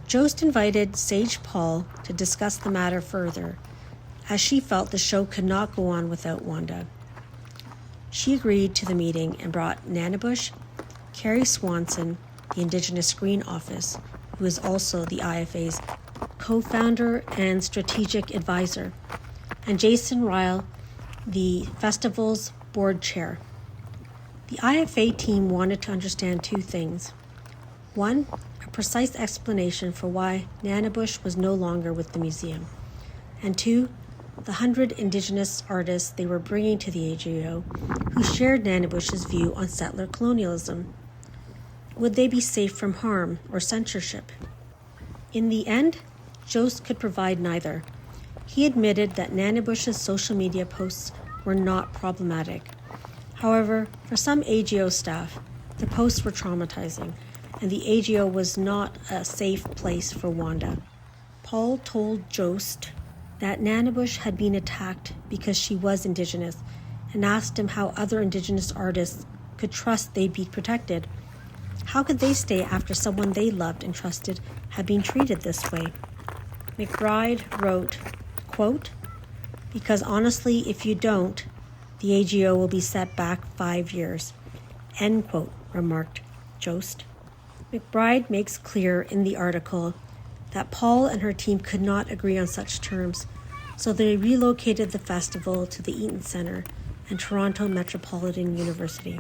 Jost invited Sage Paul to discuss the matter further, as she felt the show could not go on without Wanda. She agreed to the meeting and brought Nanibush, Carrie Swanson, the Indigenous Screen Office, who is also the IFA's co-founder and strategic advisor, and Jason Ryle, the festival's board chair. The IFA team wanted to understand two things. One, a precise explanation for why Nanibush was no longer with the museum. And two, the 100 Indigenous artists they were bringing to the AGO who shared Nanibush's view on settler colonialism. Would they be safe from harm or censorship? In the end, Jost could provide neither. He admitted that Nanibush's social media posts were not problematic. However, for some AGO staff, the posts were traumatizing, and the AGO was not a safe place for Wanda. Paul told Jost that Nanibush had been attacked because she was Indigenous and asked him how other Indigenous artists could trust they'd be protected. How could they stay after someone they loved and trusted had been treated this way? McBride wrote, quote, "Because honestly, if you don't, the AGO will be set back 5 years," end quote, remarked Jost. McBride makes clear in the article that Paul and her team could not agree on such terms, so they relocated the festival to the Eaton Centre and Toronto Metropolitan University.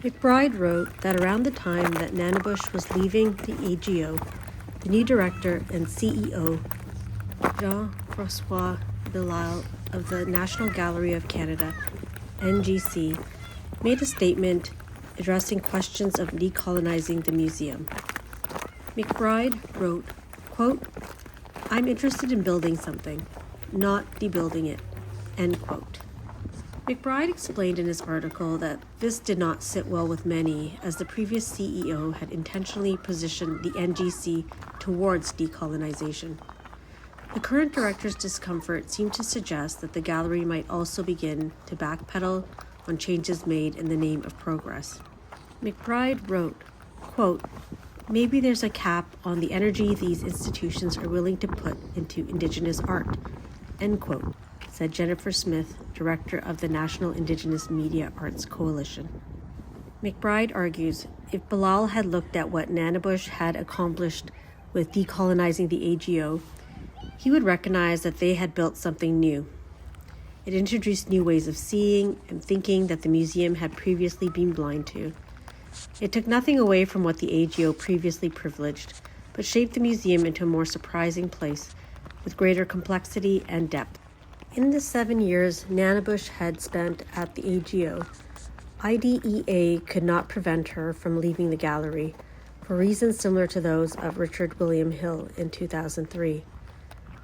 McBride wrote that around the time that Nanibush was leaving the AGO, the new director and CEO, Jean-François Bilal of the National Gallery of Canada, NGC, made a statement addressing questions of decolonizing the museum. McBride wrote, quote, "I'm interested in building something, not debuilding it," end quote. McBride explained in his article that this did not sit well with many, as the previous CEO had intentionally positioned the NGC towards decolonization. The current director's discomfort seemed to suggest that the gallery might also begin to backpedal on changes made in the name of progress. McBride wrote, quote, "Maybe there's a cap on the energy these institutions are willing to put into Indigenous art," end quote, said Jennifer Smith, director of the National Indigenous Media Arts Coalition. McBride argues if Bilal had looked at what Nanibush had accomplished with decolonizing the AGO, he would recognize that they had built something new. It introduced new ways of seeing and thinking that the museum had previously been blind to. It took nothing away from what the AGO previously privileged, but shaped the museum into a more surprising place with greater complexity and depth. In the 7 years Nanibush had spent at the AGO, IDEA could not prevent her from leaving the gallery, for reasons similar to those of Richard William Hill in 2003.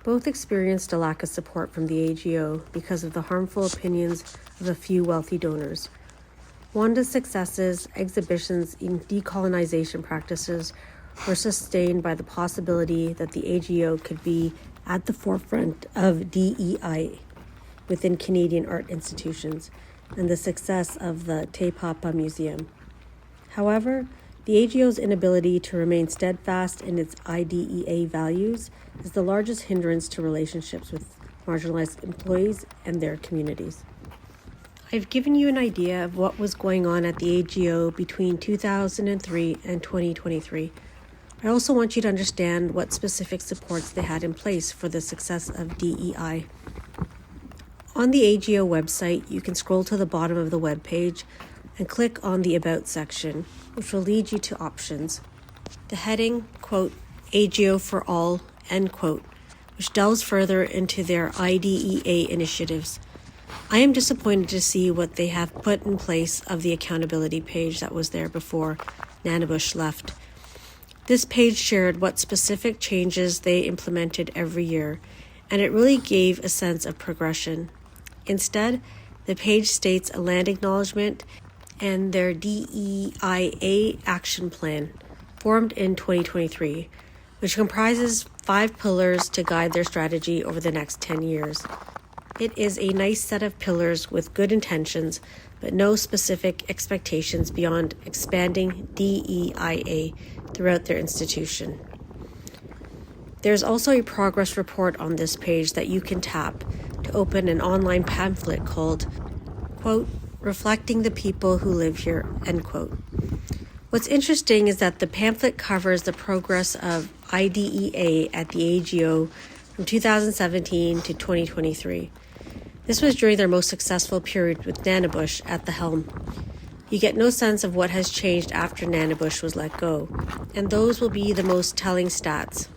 Both experienced a lack of support from the AGO because of the harmful opinions of a few wealthy donors. Wanda's successes, exhibitions, and decolonization practices were sustained by the possibility that the AGO could be at the forefront of DEI within Canadian art institutions and the success of the Te Papa Museum. However, the AGO's inability to remain steadfast in its IDEA values is the largest hindrance to relationships with marginalized employees and their communities. I've given you an idea of what was going on at the AGO between 2003 and 2023. I also want you to understand what specific supports they had in place for the success of DEI. On the AGO website, you can scroll to the bottom of the webpage and click on the About section, which will lead you to options. The heading, quote, AGO for All, end quote, which delves further into their IDEA initiatives. I am disappointed to see what they have put in place of the accountability page that was there before Nanibush left. This page shared what specific changes they implemented every year, and it really gave a sense of progression. Instead, the page states a land acknowledgement and their DEIA action plan, formed in 2023, which comprises 5 pillars to guide their strategy over the next 10 years. It is a nice set of pillars with good intentions, but no specific expectations beyond expanding DEIA throughout their institution. There's also a progress report on this page that you can tap to open an online pamphlet called, quote, Reflecting the People Who Live Here, end quote. What's interesting is that the pamphlet covers the progress of IDEA at the AGO from 2017 to 2023. This was during their most successful period with Nanibush at the helm. You get no sense of what has changed after Nanibush was let go, and those will be the most telling stats.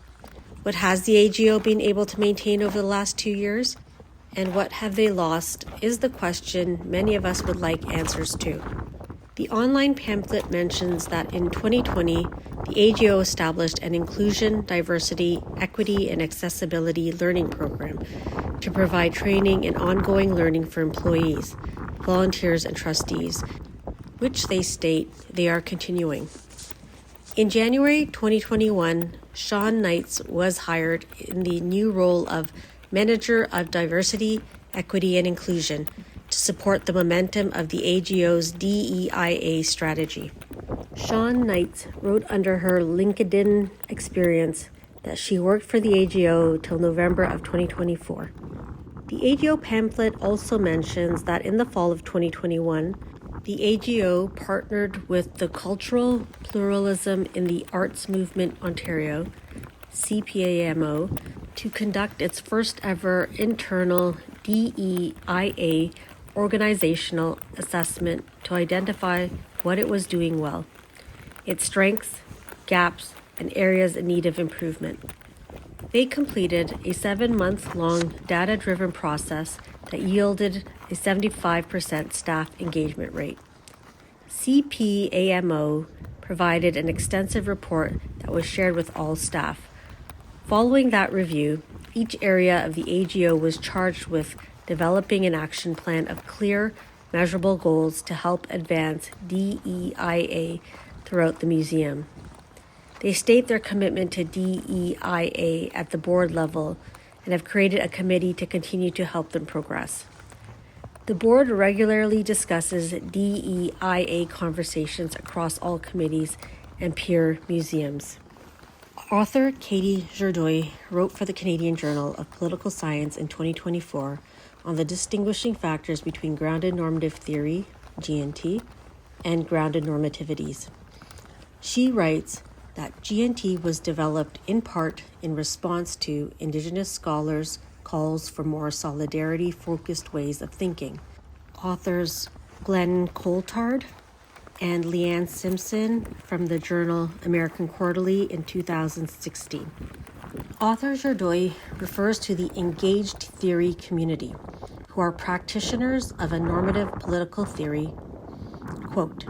What has the AGO been able to maintain over the last 2 years? And what have they lost is the question many of us would like answers to. The online pamphlet mentions that in 2020, the AGO established an inclusion, diversity, equity, and accessibility learning program to provide training and ongoing learning for employees, volunteers, and trustees, which they state they are continuing. In January 2021, Sean Knights was hired in the new role of Manager of Diversity, Equity, and Inclusion to support the momentum of the AGO's DEIA strategy. Sean Knights wrote under her LinkedIn experience that she worked for the AGO till November of 2024. The AGO pamphlet also mentions that in the fall of 2021, the AGO partnered with the Cultural Pluralism in the Arts Movement Ontario, CPAMO, to conduct its first ever internal DEIA organizational assessment to identify what it was doing well, its strengths, gaps, and areas in need of improvement. They completed a 7-month-long data-driven process that yielded a 75% staff engagement rate. CPAMO provided an extensive report that was shared with all staff. Following that review, each area of the AGO was charged with developing an action plan of clear, measurable goals to help advance DEIA throughout the museum. They state their commitment to DEIA at the board level and have created a committee to continue to help them progress. The board regularly discusses DEIA conversations across all committees and peer museums. Author Katie Jourdoy wrote for the Canadian Journal of Political Science in 2024 on the distinguishing factors between Grounded Normative Theory, GNT, and Grounded Normativities. She writes that GNT was developed in part in response to Indigenous scholars' calls for more solidarity-focused ways of thinking. Authors Glenn Coulthard and Leanne Simpson from the journal American Quarterly in 2016. Author Jourdoy refers to the engaged theory community, who are practitioners of a normative political theory. Quote,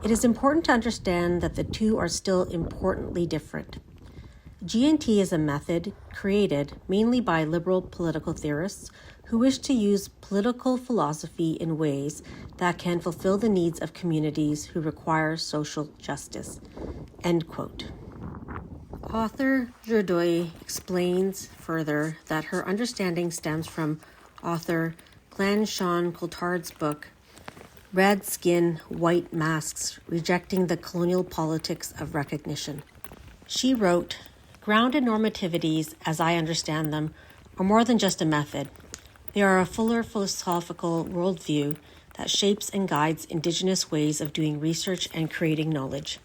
"It is important to understand that the two are still importantly different. GNT is a method created mainly by liberal political theorists who wish to use political philosophy in ways that can fulfill the needs of communities who require social justice." End quote. Author Jourdoy explains further that her understanding stems from author Glenn Sean Coulthard's book, Red Skin, White Masks, Rejecting the Colonial Politics of Recognition. She wrote, "Grounded normativities, as I understand them, are more than just a method. They are a fuller philosophical worldview that shapes and guides Indigenous ways of doing research and creating knowledge.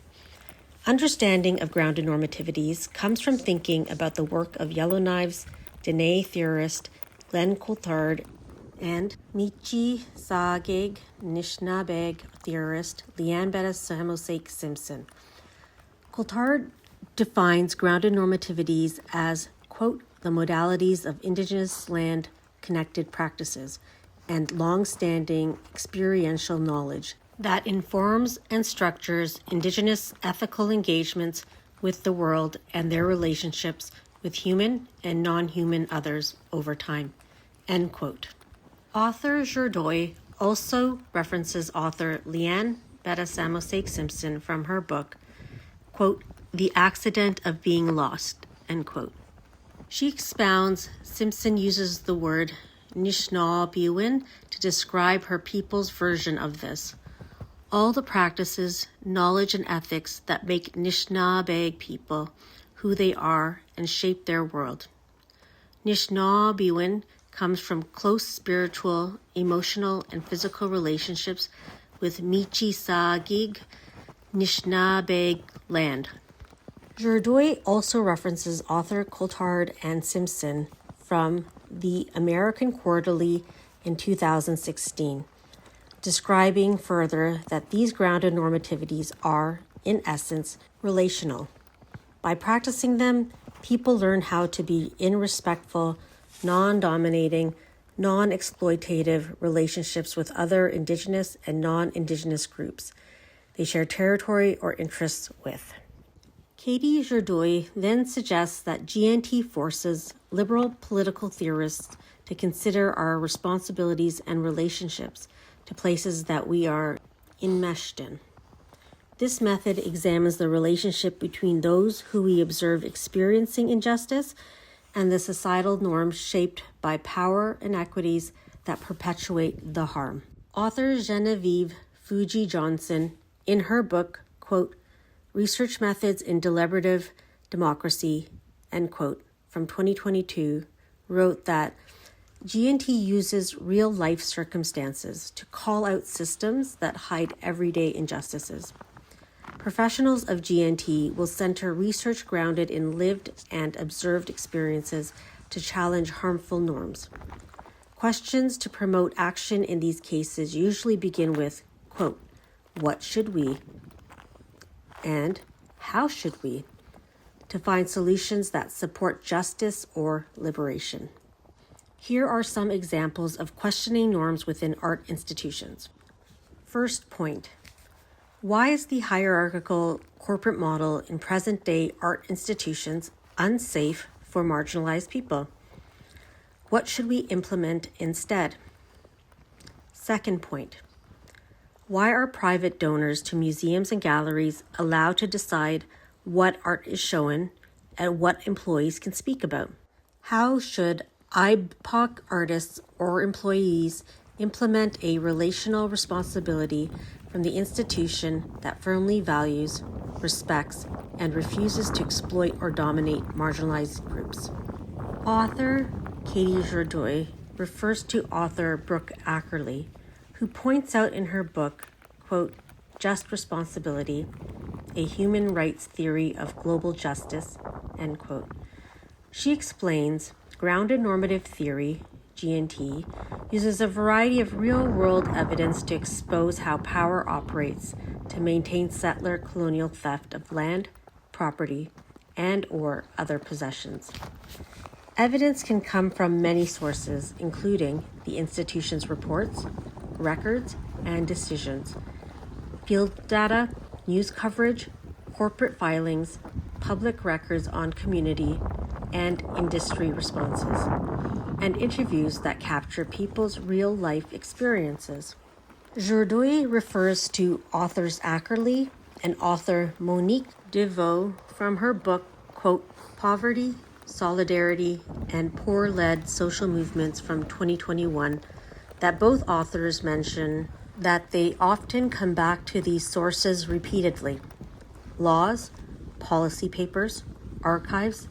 Understanding of grounded normativities comes from thinking about the work of Yellowknives, Dene theorist Glenn Coulthard, and Michi-Sa'agig Nishnabeg theorist Leanne Betta-Samosake Simpson. Coulthard defines grounded normativities as, quote, the modalities of Indigenous land-connected practices and long-standing experiential knowledge that informs and structures Indigenous ethical engagements with the world and their relationships with human and non-human others over time, end quote. Author Jourdoy also references author Leanne Betta-Samosake Simpson from her book, quote, The Accident of Being Lost, end quote. She expounds Simpson uses the word Nishnawbiwin to describe her people's version of this. All the practices, knowledge, and ethics that make Nishnabeg people who they are and shape their world. Nishnawbiwin comes from close spiritual, emotional, and physical relationships with Michi-Sa'agig Nishnabeg land. Jourdoy also references author Coulthard and Simpson from the American Quarterly in 2016, describing further that these grounded normativities are, in essence, relational. By practicing them, people learn how to be in respectful, non-dominating, non-exploitative relationships with other Indigenous and non-Indigenous groups they share territory or interests with. Katie Jourdoy then suggests that GNT forces liberal political theorists to consider our responsibilities and relationships to places that we are enmeshed in. This method examines the relationship between those who we observe experiencing injustice and the societal norms shaped by power inequities that perpetuate the harm. Author Genevieve Fuji Johnson, in her book, quote, Research Methods in Deliberative Democracy, end quote, from 2022, wrote that GNT uses real-life circumstances to call out systems that hide everyday injustices. Professionals of GNT will center research grounded in lived and observed experiences to challenge harmful norms. Questions to promote action in these cases usually begin with, quote, what should we? And how should we? To find solutions that support justice or liberation. Here are some examples of questioning norms within art institutions. First point. Why is the hierarchical corporate model in present-day art institutions unsafe for marginalized people? What should we implement instead? Second point. Why are private donors to museums and galleries allowed to decide what art is shown and what employees can speak about? How should IPOC artists or employees implement a relational responsibility from the institution that firmly values, respects, and refuses to exploit or dominate marginalized groups? Author Katie Jourdoy refers to author Brooke Ackerley, who points out in her book, quote, Just Responsibility, a Human Rights Theory of Global Justice, end quote. She explains Grounded Normative Theory, GNT, uses a variety of real-world evidence to expose how power operates to maintain settler colonial theft of land, property, and or other possessions. Evidence can come from many sources, including the institution's reports, records, and decisions, field data, news coverage, corporate filings, public records on community and industry responses, and interviews that capture people's real-life experiences. Jourdoy refers to authors Ackerley and author Monique DeVoe from her book, quote, Poverty, Solidarity, and Poor-Led Social Movements from 2021, that both authors mention that they often come back to these sources repeatedly: laws, policy papers, archives,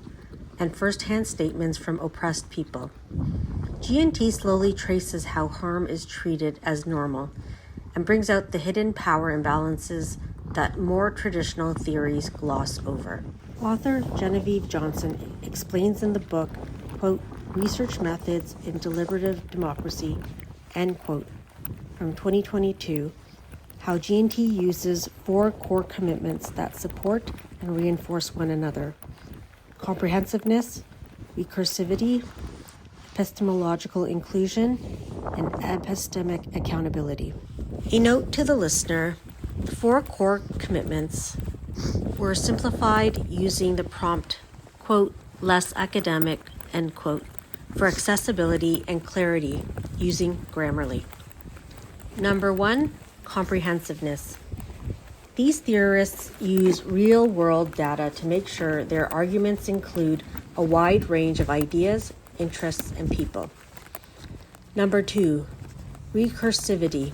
and first-hand statements from oppressed people. GNT slowly traces how harm is treated as normal and brings out the hidden power imbalances that more traditional theories gloss over. Author Genevieve Johnson explains in the book, quote, Research Methods in Deliberative Democracy, end quote, from 2022, how GNT uses 4 core commitments that support and reinforce one another: comprehensiveness, recursivity, epistemological inclusion, and epistemic accountability. A note to the listener, the 4 core commitments were simplified using the prompt, quote, less academic, end quote, for accessibility and clarity using Grammarly. Number 1, comprehensiveness. These theorists use real-world data to make sure their arguments include a wide range of ideas, interests, and people. Number 2, recursivity.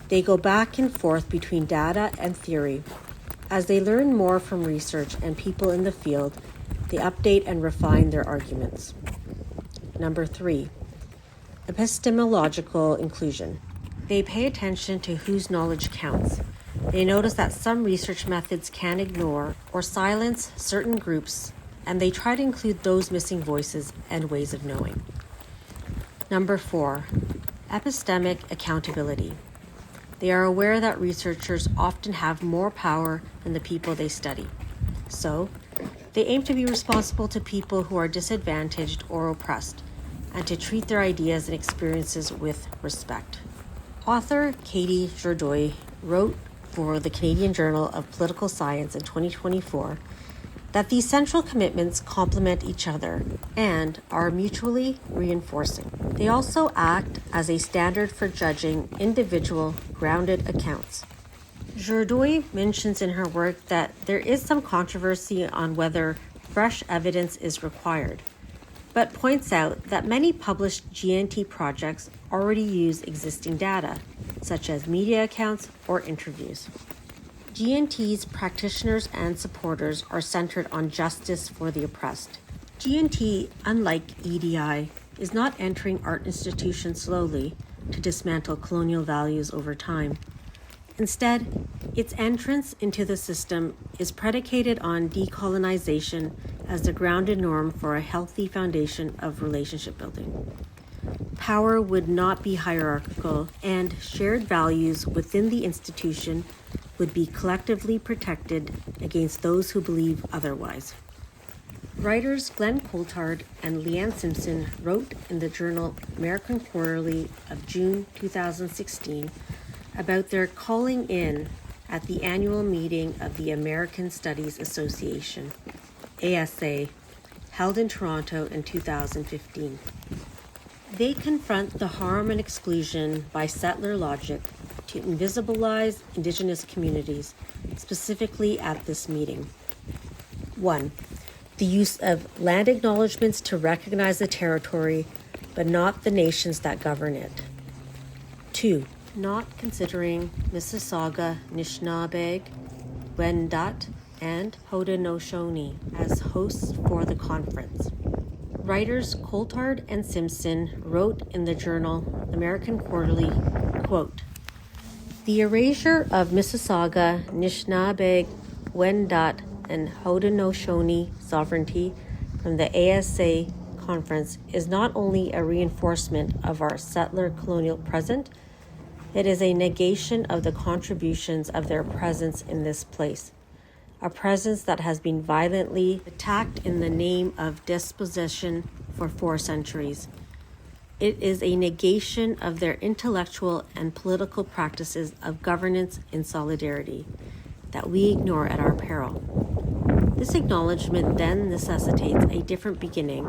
They go back and forth between data and theory. As they learn more from research and people in the field, they update and refine their arguments. Number 3, epistemological inclusion. They pay attention to whose knowledge counts. They notice that some research methods can ignore or silence certain groups, and they try to include those missing voices and ways of knowing. Number 4, epistemic accountability. They are aware that researchers often have more power than the people they study. So, they aim to be responsible to people who are disadvantaged or oppressed, and to treat their ideas and experiences with respect. Author Katie Jourdoy wrote for the Canadian Journal of Political Science in 2024 that these central commitments complement each other and are mutually reinforcing. They also act as a standard for judging individual grounded accounts. Jourdoy mentions in her work that there is some controversy on whether fresh evidence is required, but points out that many published GNT projects already use existing data, such as media accounts or interviews. GNT's practitioners and supporters are centered on justice for the oppressed. GNT, unlike EDI, is not entering art institutions slowly to dismantle colonial values over time. Instead, its entrance into the system is predicated on decolonization as the grounded norm for a healthy foundation of relationship building. Power would not be hierarchical, and shared values within the institution would be collectively protected against those who believe otherwise. Writers Glenn Coulthard and Leanne Simpson wrote in the journal American Quarterly of June 2016 about their calling in at the annual meeting of the American Studies Association, ASA, held in Toronto in 2015. They confront the harm and exclusion by settler logic to invisibilize Indigenous communities, specifically at this meeting. 1. The use of land acknowledgements to recognize the territory, but not the nations that govern it. 2. Not considering Mississauga, Anishinaabe, Wendat, and Haudenosaunee as hosts for the conference. Writers Coulthard and Simpson wrote in the journal American Quarterly, quote, "The erasure of Mississauga, Anishinaabe, Wendat, and Haudenosaunee sovereignty from the ASA conference is not only a reinforcement of our settler colonial present, it is a negation of the contributions of their presence in this place, a presence that has been violently attacked in the name of dispossession for 4 centuries. It is a negation of their intellectual and political practices of governance in solidarity that we ignore at our peril. This acknowledgement then necessitates a different beginning,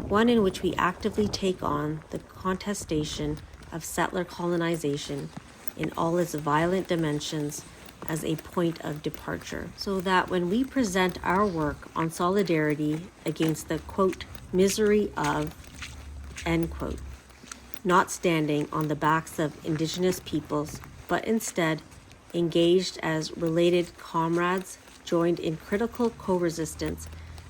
one in which we actively take on the contestation of settler colonization in all its violent dimensions as a point of departure, so that when we present our work on solidarity against the, quote, misery of, end quote, not standing on the backs of Indigenous peoples, but instead engaged as related comrades joined in critical co-resistance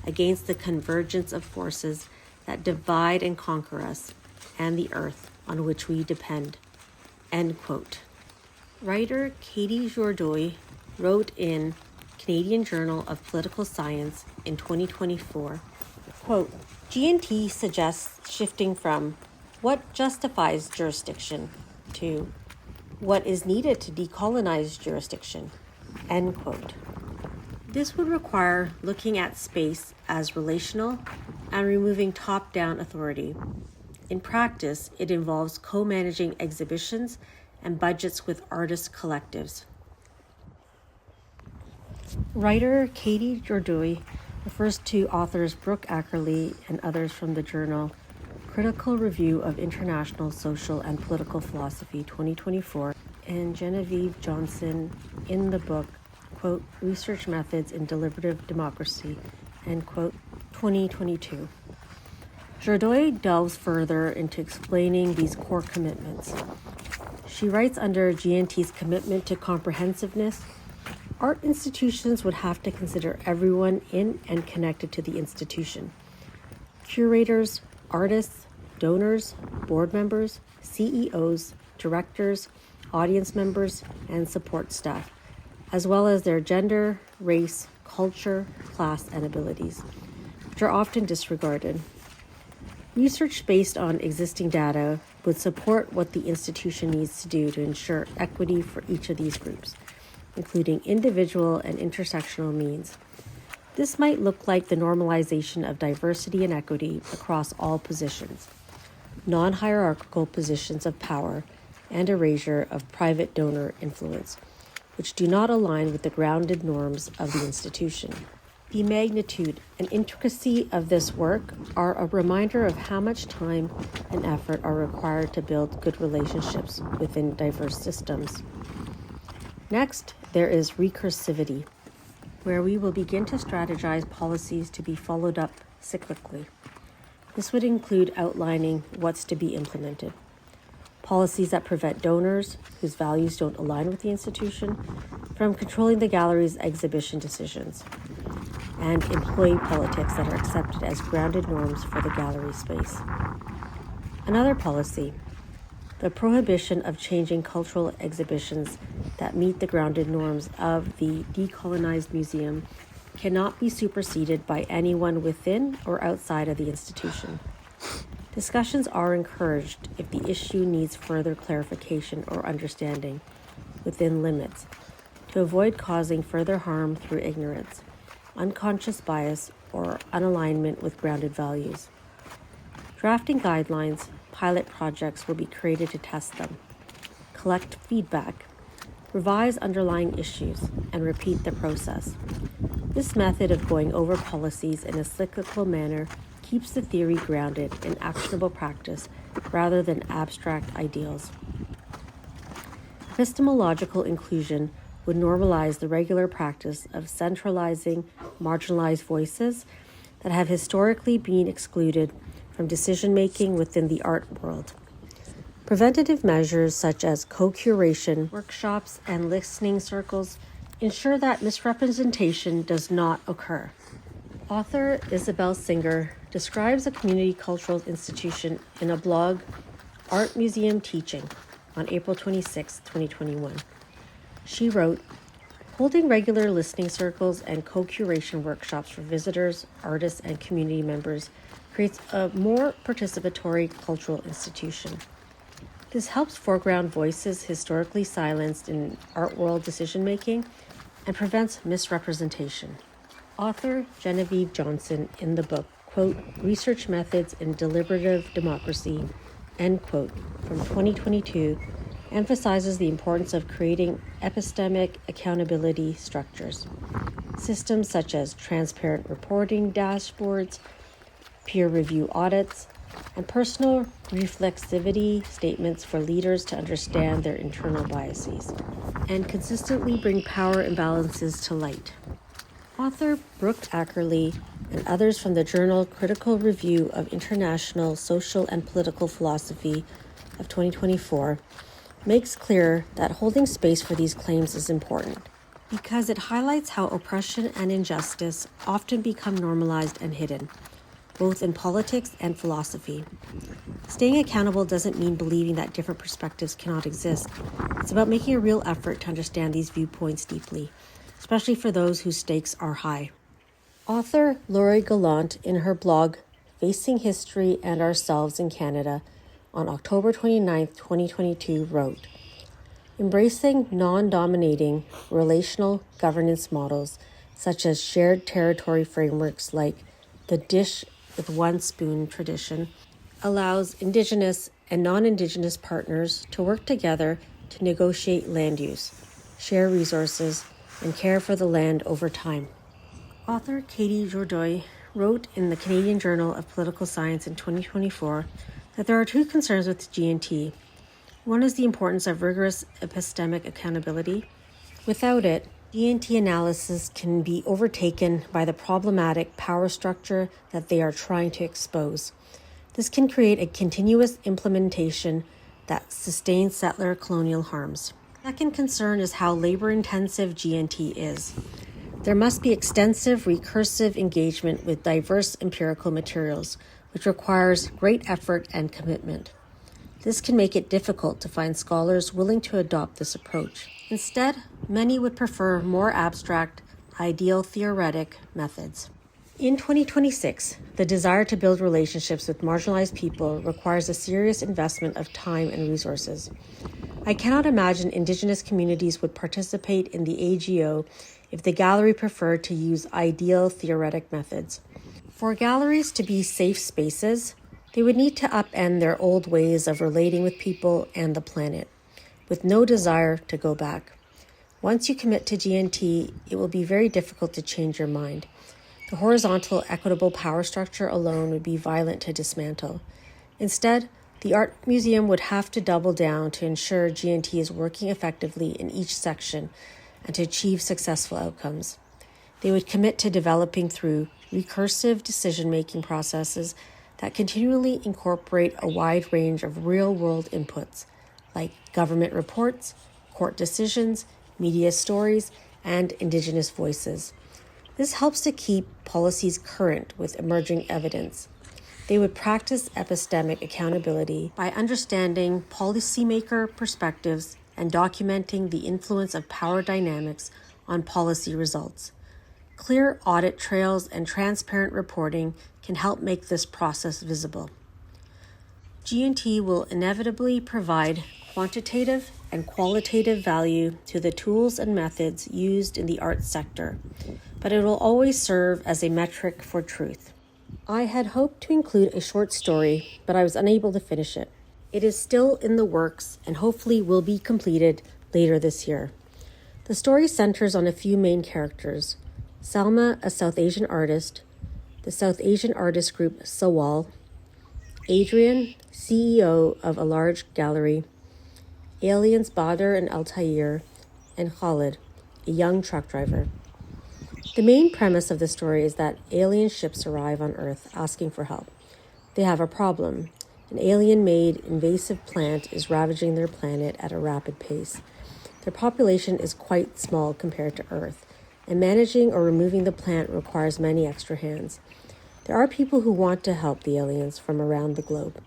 against the convergence of forces that divide and conquer us and the earth on which we depend, end quote. Writer Katie Jourdoy wrote in Canadian Journal of Political Science in 2024, quote, GNT suggests shifting from what justifies jurisdiction to what is needed to decolonize jurisdiction, end quote. This would require looking at space as relational and removing top-down authority. In practice, it involves co-managing exhibitions and budgets with artist collectives. Writer Katie Jourdoy refers to authors Brooke Ackerley and others from the journal Critical Review of International Social and Political Philosophy 2024 and Genevieve Johnson in the book, quote, Research Methods in Deliberative Democracy, end quote, 2022. Jourdoy delves further into explaining these core commitments. She writes under GNT's commitment to comprehensiveness, art institutions would have to consider everyone in and connected to the institution. Curators, artists, donors, board members, CEOs, directors, audience members, and support staff, as well as their gender, race, culture, class, and abilities, which are often disregarded. Research based on existing data would support what the institution needs to do to ensure equity for each of these groups, including individual and intersectional means. This might look like the normalization of diversity and equity across all positions. non-hierarchical positions of power and erasure of private donor influence, which do not align with the grounded norms of the institution. The magnitude and intricacy of this work are a reminder of how much time and effort are required to build good relationships within diverse systems. Next, there is recursivity, where we will begin to strategize policies to be followed up cyclically. This would include outlining what's to be implemented. Policies that prevent donors, whose values don't align with the institution, from controlling the gallery's exhibition decisions, and employee politics that are accepted as grounded norms for the gallery space. Another policy, the prohibition of changing cultural exhibitions that meet the grounded norms of the decolonized museum, cannot be superseded by anyone within or outside of the institution. Discussions are encouraged if the issue needs further clarification or understanding within limits to avoid causing further harm through ignorance, unconscious bias, or unalignment with grounded values. Drafting guidelines, pilot projects will be created to test them, collect feedback, revise underlying issues, and repeat the process. This method of going over policies in a cyclical manner keeps the theory grounded in actionable practice rather than abstract ideals. Epistemological inclusion would normalize the regular practice of centralizing marginalized voices that have historically been excluded from decision-making within the art world. Preventative measures such as co-curation, workshops, and listening circles ensure that misrepresentation does not occur. Author Isabel Singer describes a community cultural institution in a blog, Art Museum Teaching, on April 26, 2021. She wrote, "Holding regular listening circles and co-curation workshops for visitors, artists, and community members creates a more participatory cultural institution. This helps foreground voices historically silenced in art world decision-making and prevents misrepresentation." Author Genevieve Johnson in the book, quote, "Research Methods in Deliberative Democracy," end quote, from 2022, emphasizes the importance of creating epistemic accountability structures. Systems such as transparent reporting dashboards, peer review audits, and personal reflexivity statements for leaders to understand their internal biases and consistently bring power imbalances to light. Author Brooke Ackerley and others from the journal Critical Review of International Social and Political Philosophy of 2024 makes clear that holding space for these claims is important because it highlights how oppression and injustice often become normalized and hidden, both in politics and philosophy. Staying accountable doesn't mean believing that different perspectives cannot exist. It's about making a real effort to understand these viewpoints deeply, especially for those whose stakes are high. Author Laurie Gallant, in her blog, Facing History and Ourselves in Canada, on October 29, 2022, wrote, "Embracing non-dominating relational governance models, such as shared territory frameworks like the dish with one spoon tradition, allows Indigenous and non-Indigenous partners to work together to negotiate land use, share resources, and care for the land over time." Author Katie Jordoy wrote in the Canadian Journal of Political Science in 2024 that there are two concerns with G&T. One is the importance of rigorous epistemic accountability. Without it, G&T analysis can be overtaken by the problematic power structure that they are trying to expose. This can create a continuous implementation that sustains settler colonial harms. Second concern is how labor-intensive G&T is. There must be extensive recursive engagement with diverse empirical materials, which requires great effort and commitment. This can make it difficult to find scholars willing to adopt this approach. Instead, many would prefer more abstract, ideal theoretic methods. In 2026, the desire to build relationships with marginalized people requires a serious investment of time and resources. I cannot imagine Indigenous communities would participate in the AGO if the gallery preferred to use ideal theoretic methods. For galleries to be safe spaces, They would need to upend their old ways of relating with people and the planet, with no desire to go back. Once you commit to GNT, it will be very difficult to change your mind. The horizontal, equitable power structure alone would be violent to dismantle. Instead, the art museum would have to double down to ensure GNT is working effectively in each section and to achieve successful outcomes. They would commit to developing through recursive decision-making processes that continually incorporate a wide range of real-world inputs, like government reports, court decisions, media stories, and Indigenous voices. This helps to keep policies current with emerging evidence. They would practice epistemic accountability by understanding policymaker perspectives and documenting the influence of power dynamics on policy results. Clear audit trails and transparent reporting can help make this process visible. GNT will inevitably provide quantitative and qualitative value to the tools and methods used in the arts sector, but it will always serve as a metric for truth. I had hoped to include a short story, but I was unable to finish it. It is still in the works and hopefully will be completed later this year. The story centers on a few main characters: Salma, a South Asian artist, the South Asian artist group Sawal, Adrian, CEO of a large gallery, aliens Badr and Altair, and Khalid, a young truck driver. The main premise of the story is that alien ships arrive on Earth asking for help. They have a problem. An alien-made invasive plant is ravaging their planet at a rapid pace. Their population is quite small compared to Earth, and managing or removing the plant requires many extra hands. There are people who want to help the aliens from around the globe.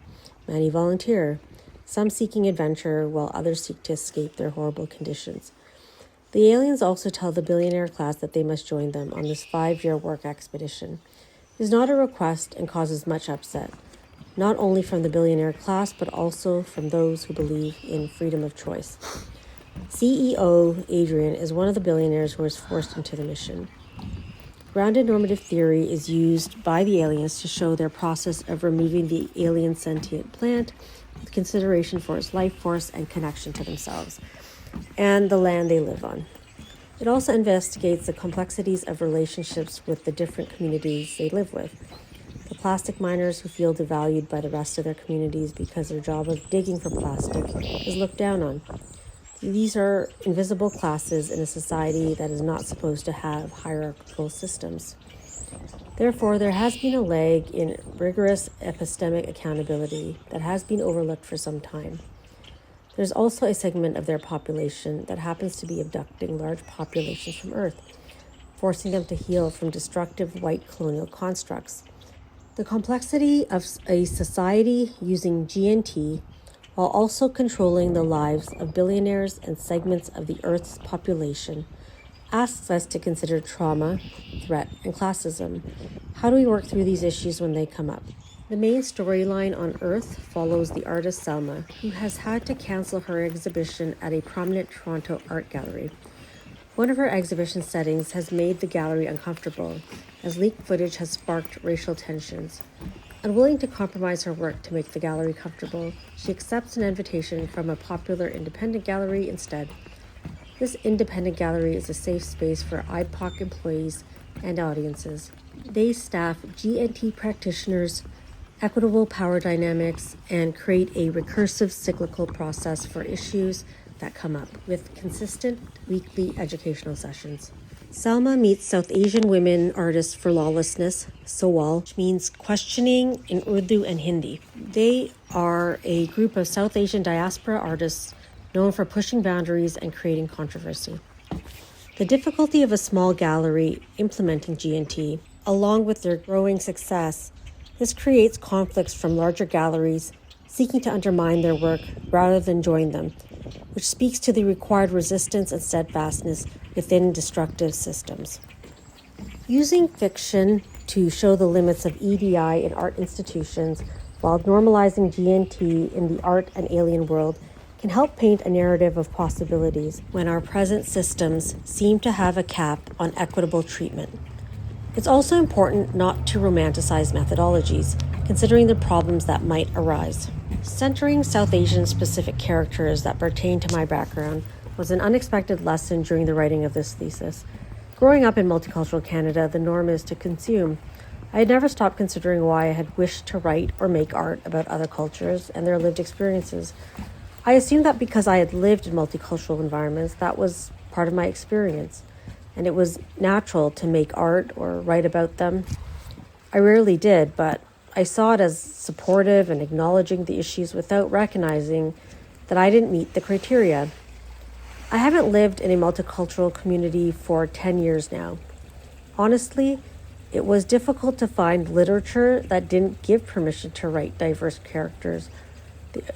Many volunteer, some seeking adventure while others seek to escape their horrible conditions. The aliens also tell the billionaire class that they must join them on this 5-year work expedition. It is not a request and causes much upset, not only from the billionaire class, but also from those who believe in freedom of choice. CEO Adrian is one of the billionaires who is forced into the mission. Grounded Normative Theory is used by the aliens to show their process of removing the alien sentient plant with consideration for its life force and connection to themselves and the land they live on. It also investigates the complexities of relationships with the different communities they live with. The plastic miners who feel devalued by the rest of their communities because their job of digging for plastic is looked down on. These are invisible classes in a society that is not supposed to have hierarchical systems. Therefore, there has been a lag in rigorous epistemic accountability that has been overlooked for some time. There's also a segment of their population that happens to be abducting large populations from Earth, forcing them to heal from destructive white colonial constructs. The complexity of a society using GNT while also controlling the lives of billionaires and segments of the Earth's population asks us to consider trauma, threat, and classism. How do we work through these issues when they come up? The main storyline on Earth follows the artist Salma, who has had to cancel her exhibition at a prominent Toronto art gallery. One of her exhibition settings has made the gallery uncomfortable, as leaked footage has sparked racial tensions. Unwilling to compromise her work to make the gallery comfortable, she accepts an invitation from a popular independent gallery instead. This independent gallery is a safe space for IPOC employees and audiences. They staff GNT practitioners, equitable power dynamics, and create a recursive cyclical process for issues that come up with consistent weekly educational sessions. Salma meets South Asian women artists for lawlessness, Sawal, which means questioning in Urdu and Hindi. They are a group of South Asian diaspora artists known for pushing boundaries and creating controversy. The difficulty of a small gallery implementing GNT, along with their growing success, this creates conflicts from larger galleries seeking to undermine their work rather than join them, which speaks to the required resistance and steadfastness within destructive systems. Using fiction to show the limits of EDI in art institutions while normalizing GNT in the art and alien world can help paint a narrative of possibilities when our present systems seem to have a cap on equitable treatment. It's also important not to romanticize methodologies. considering the problems that might arise. Centering South Asian specific characters that pertain to my background was an unexpected lesson during the writing of this thesis. Growing up in multicultural Canada, the norm is to consume. I had never stopped considering why I had wished to write or make art about other cultures and their lived experiences. I assumed that because I had lived in multicultural environments, that was part of my experience, and it was natural to make art or write about them. I rarely did, but I saw it as supportive and acknowledging the issues without recognizing that I didn't meet the criteria. I haven't lived in a multicultural community for 10 years now. Honestly, it was difficult to find literature that didn't give permission to write diverse characters.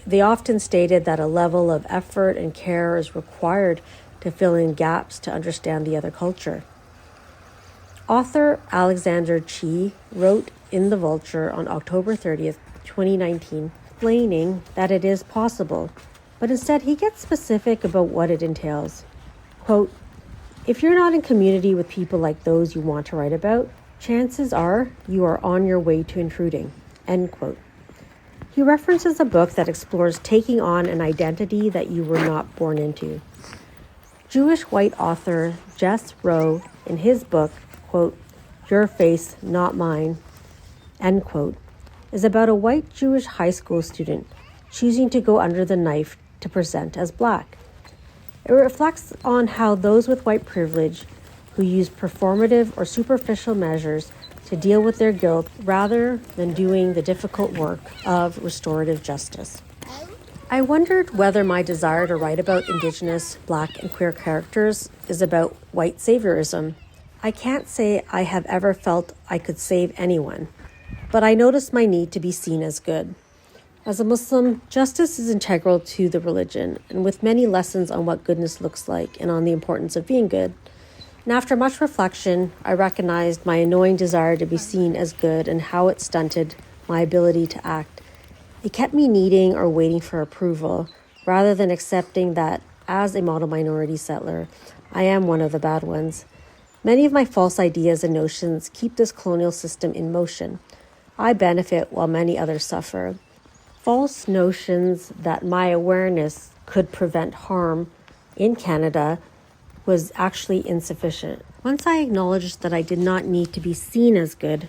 They often stated that a level of effort and care is required to fill in gaps to understand the other culture. Author Alexander Chi wrote in The Vulture on October 30th, 2019, explaining that it is possible, but instead he gets specific about what it entails. Quote, "If you're not in community with people like those you want to write about, chances are you are on your way to intruding." End quote. He references a book that explores taking on an identity that you were not born into. Jewish white author Jess Rowe, in his book, quote, "Your Face, Not Mine," end quote, is about a white Jewish high school student choosing to go under the knife to present as Black. It reflects on how those with white privilege who use performative or superficial measures to deal with their guilt rather than doing the difficult work of restorative justice. I wondered whether my desire to write about Indigenous, Black, and queer characters is about white saviorism. I can't say I have ever felt I could save anyone, but I noticed my need to be seen as good. As a Muslim, justice is integral to the religion, and with many lessons on what goodness looks like and on the importance of being good. And after much reflection, I recognized my annoying desire to be seen as good and how it stunted my ability to act. It kept me needing or waiting for approval, rather than accepting that, as a model minority settler, I am one of the bad ones. Many of my false ideas and notions keep this colonial system in motion. I benefit while many others suffer. False notions that my awareness could prevent harm in Canada was actually insufficient. Once I acknowledged that I did not need to be seen as good,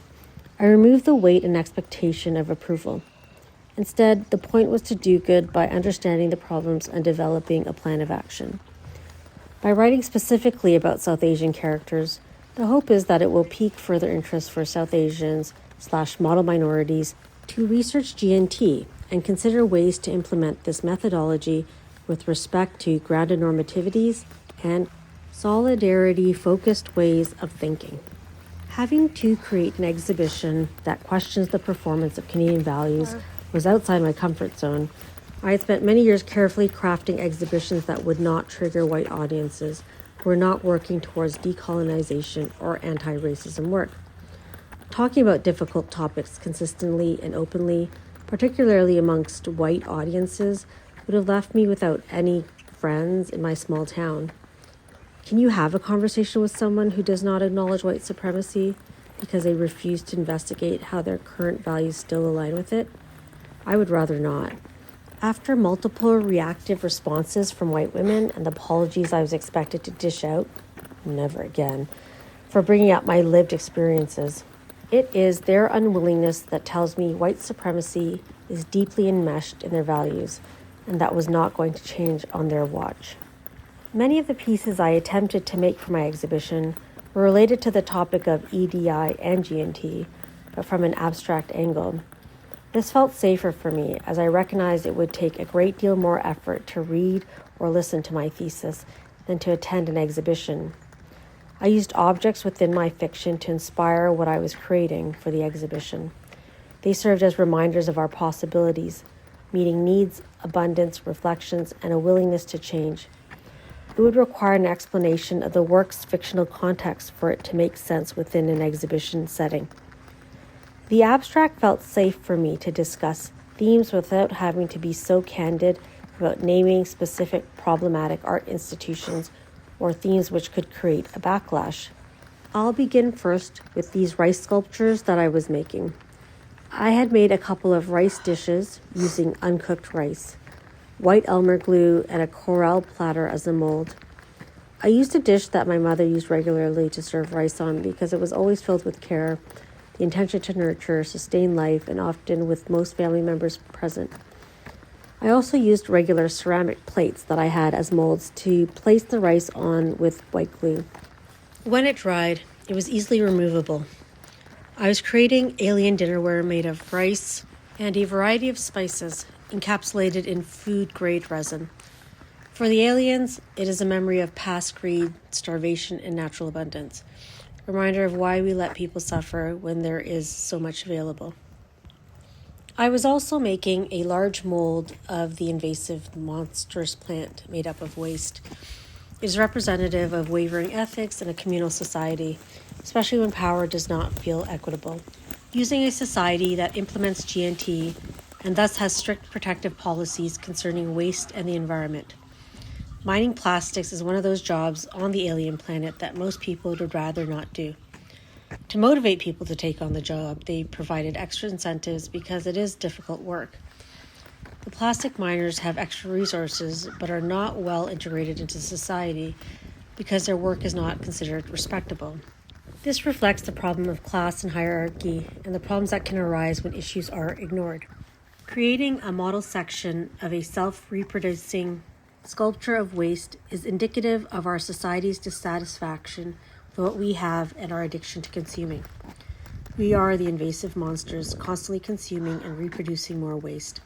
I removed the weight and expectation of approval. Instead, the point was to do good by understanding the problems and developing a plan of action. By writing specifically about South Asian characters, the hope is that it will pique further interest for South Asians/model minorities to research GNT and consider ways to implement this methodology with respect to grounded normativities and solidarity-focused ways of thinking. Having to create an exhibition that questions the performance of Canadian values was outside my comfort zone. I had spent many years carefully crafting exhibitions that would not trigger white audiences who were not working towards decolonization or anti-racism work. Talking about difficult topics consistently and openly, particularly amongst white audiences, would have left me without any friends in my small town. Can you have a conversation with someone who does not acknowledge white supremacy because they refuse to investigate how their current values still align with it? I would rather not. After multiple reactive responses from white women and apologies I was expected to dish out, never again, for bringing up my lived experiences, it is their unwillingness that tells me white supremacy is deeply enmeshed in their values, and that was not going to change on their watch. Many of the pieces I attempted to make for my exhibition were related to the topic of EDI and GNT, but from an abstract angle. This felt safer for me, as I recognized it would take a great deal more effort to read or listen to my thesis than to attend an exhibition. I used objects within my fiction to inspire what I was creating for the exhibition. They served as reminders of our possibilities, meeting needs, abundance, reflections, and a willingness to change. It would require an explanation of the work's fictional context for it to make sense within an exhibition setting. The abstract felt safe for me to discuss themes without having to be so candid about naming specific problematic art institutions or themes which could create a backlash. I'll begin first with these rice sculptures that I was making. I had made a couple of rice dishes using uncooked rice, white Elmer glue, and a coral platter as a mold. I used a dish that my mother used regularly to serve rice on because it was always filled with care, the intention to nurture, sustain life, and often with most family members present. I also used regular ceramic plates that I had as molds to place the rice on with white glue. When it dried, it was easily removable. I was creating alien dinnerware made of rice and a variety of spices encapsulated in food-grade resin. For the aliens, it is a memory of past greed, starvation, and natural abundance. A reminder of why we let people suffer when there is so much available. I was also making a large mold of the invasive monstrous plant made up of waste. It is representative of wavering ethics in a communal society, especially when power does not feel equitable. Using a society that implements GNT and thus has strict protective policies concerning waste and the environment. Mining plastics is one of those jobs on the alien planet that most people would rather not do. To motivate people to take on the job, they provided extra incentives because it is difficult work. The plastic miners have extra resources but are not well integrated into society because their work is not considered respectable. This reflects the problem of class and hierarchy and the problems that can arise when issues are ignored. Creating a model section of a self-reproducing sculpture of waste is indicative of our society's dissatisfaction with what we have and our addiction to consuming. We are the invasive monsters constantly consuming and reproducing more waste.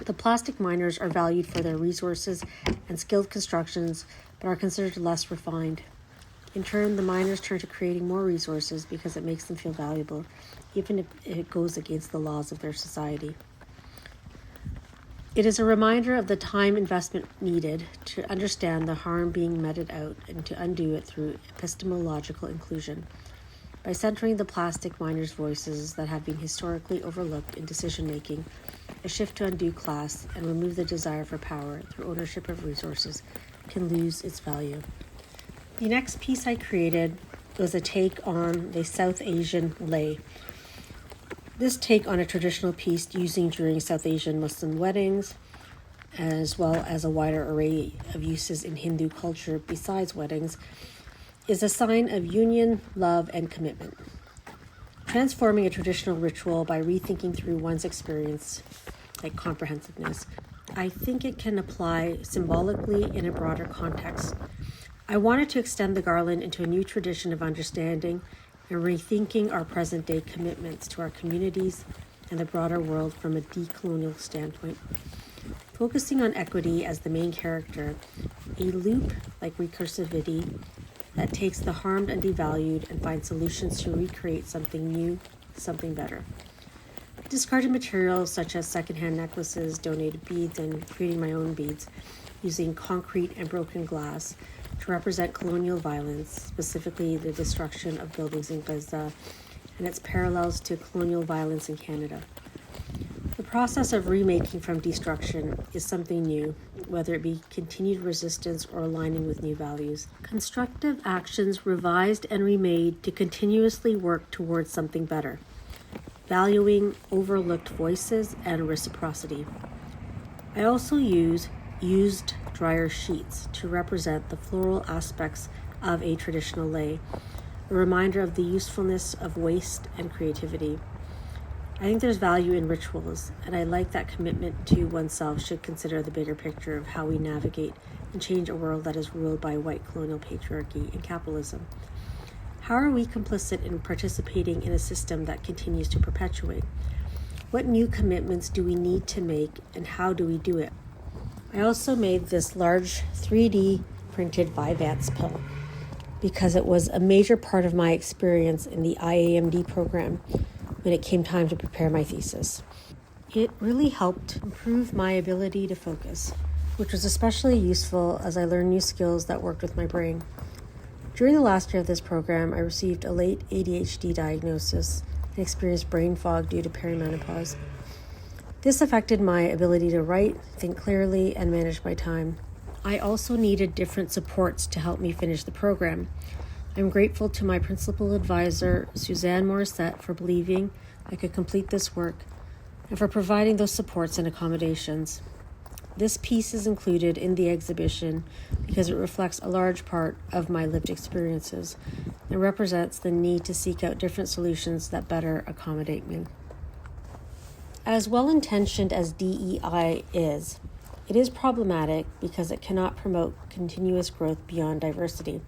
The plastic miners are valued for their resources and skilled constructions, but are considered less refined. In turn, the miners turn to creating more resources because it makes them feel valuable, even if it goes against the laws of their society. It is a reminder of the time investment needed to understand the harm being meted out and to undo it through epistemological inclusion. By centering the plastic miners' voices that have been historically overlooked in decision-making, a shift to undo class and remove the desire for power through ownership of resources can lose its value. The next piece I created was a take on the South Asian lei. This take on a traditional piece used during South Asian Muslim weddings, as well as a wider array of uses in Hindu culture besides weddings, is a sign of union, love, and commitment. Transforming a traditional ritual by rethinking through one's experience, like comprehensiveness, I think it can apply symbolically in a broader context. I wanted to extend the garland into a new tradition of understanding and rethinking our present-day commitments to our communities and the broader world from a decolonial standpoint. Focusing on equity as the main character, a loop like recursivity that takes the harmed and devalued and finds solutions to recreate something new, something better. Discarded materials such as secondhand necklaces, donated beads, and creating my own beads using concrete and broken glass to represent colonial violence, specifically the destruction of buildings in Gaza and its parallels to colonial violence in Canada. The process of remaking from destruction is something new, whether it be continued resistance or aligning with new values. Constructive actions revised and remade to continuously work towards something better, valuing overlooked voices and reciprocity. I also use used dryer sheets to represent the floral aspects of a traditional lei, a reminder of the usefulness of waste and creativity. I think there's value in rituals, and I like that commitment to oneself should consider the bigger picture of how we navigate and change a world that is ruled by white colonial patriarchy and capitalism. How are we complicit in participating in a system that continues to perpetuate? What new commitments do we need to make, and how do we do it? I also made this large 3D printed Vyvanse pill because it was a major part of my experience in the IAMD program when it came time to prepare my thesis. It really helped improve my ability to focus, which was especially useful as I learned new skills that worked with my brain. During the last year of this program, I received a late ADHD diagnosis and experienced brain fog due to perimenopause. This affected my ability to write, think clearly, and manage my time. I also needed different supports to help me finish the program. I'm grateful to my principal advisor, Suzanne Morissette, for believing I could complete this work, and for providing those supports and accommodations. This piece is included in the exhibition because it reflects a large part of my lived experiences and represents the need to seek out different solutions that better accommodate me. As well-intentioned as DEI is, it is problematic because it cannot promote continuous growth beyond diversity.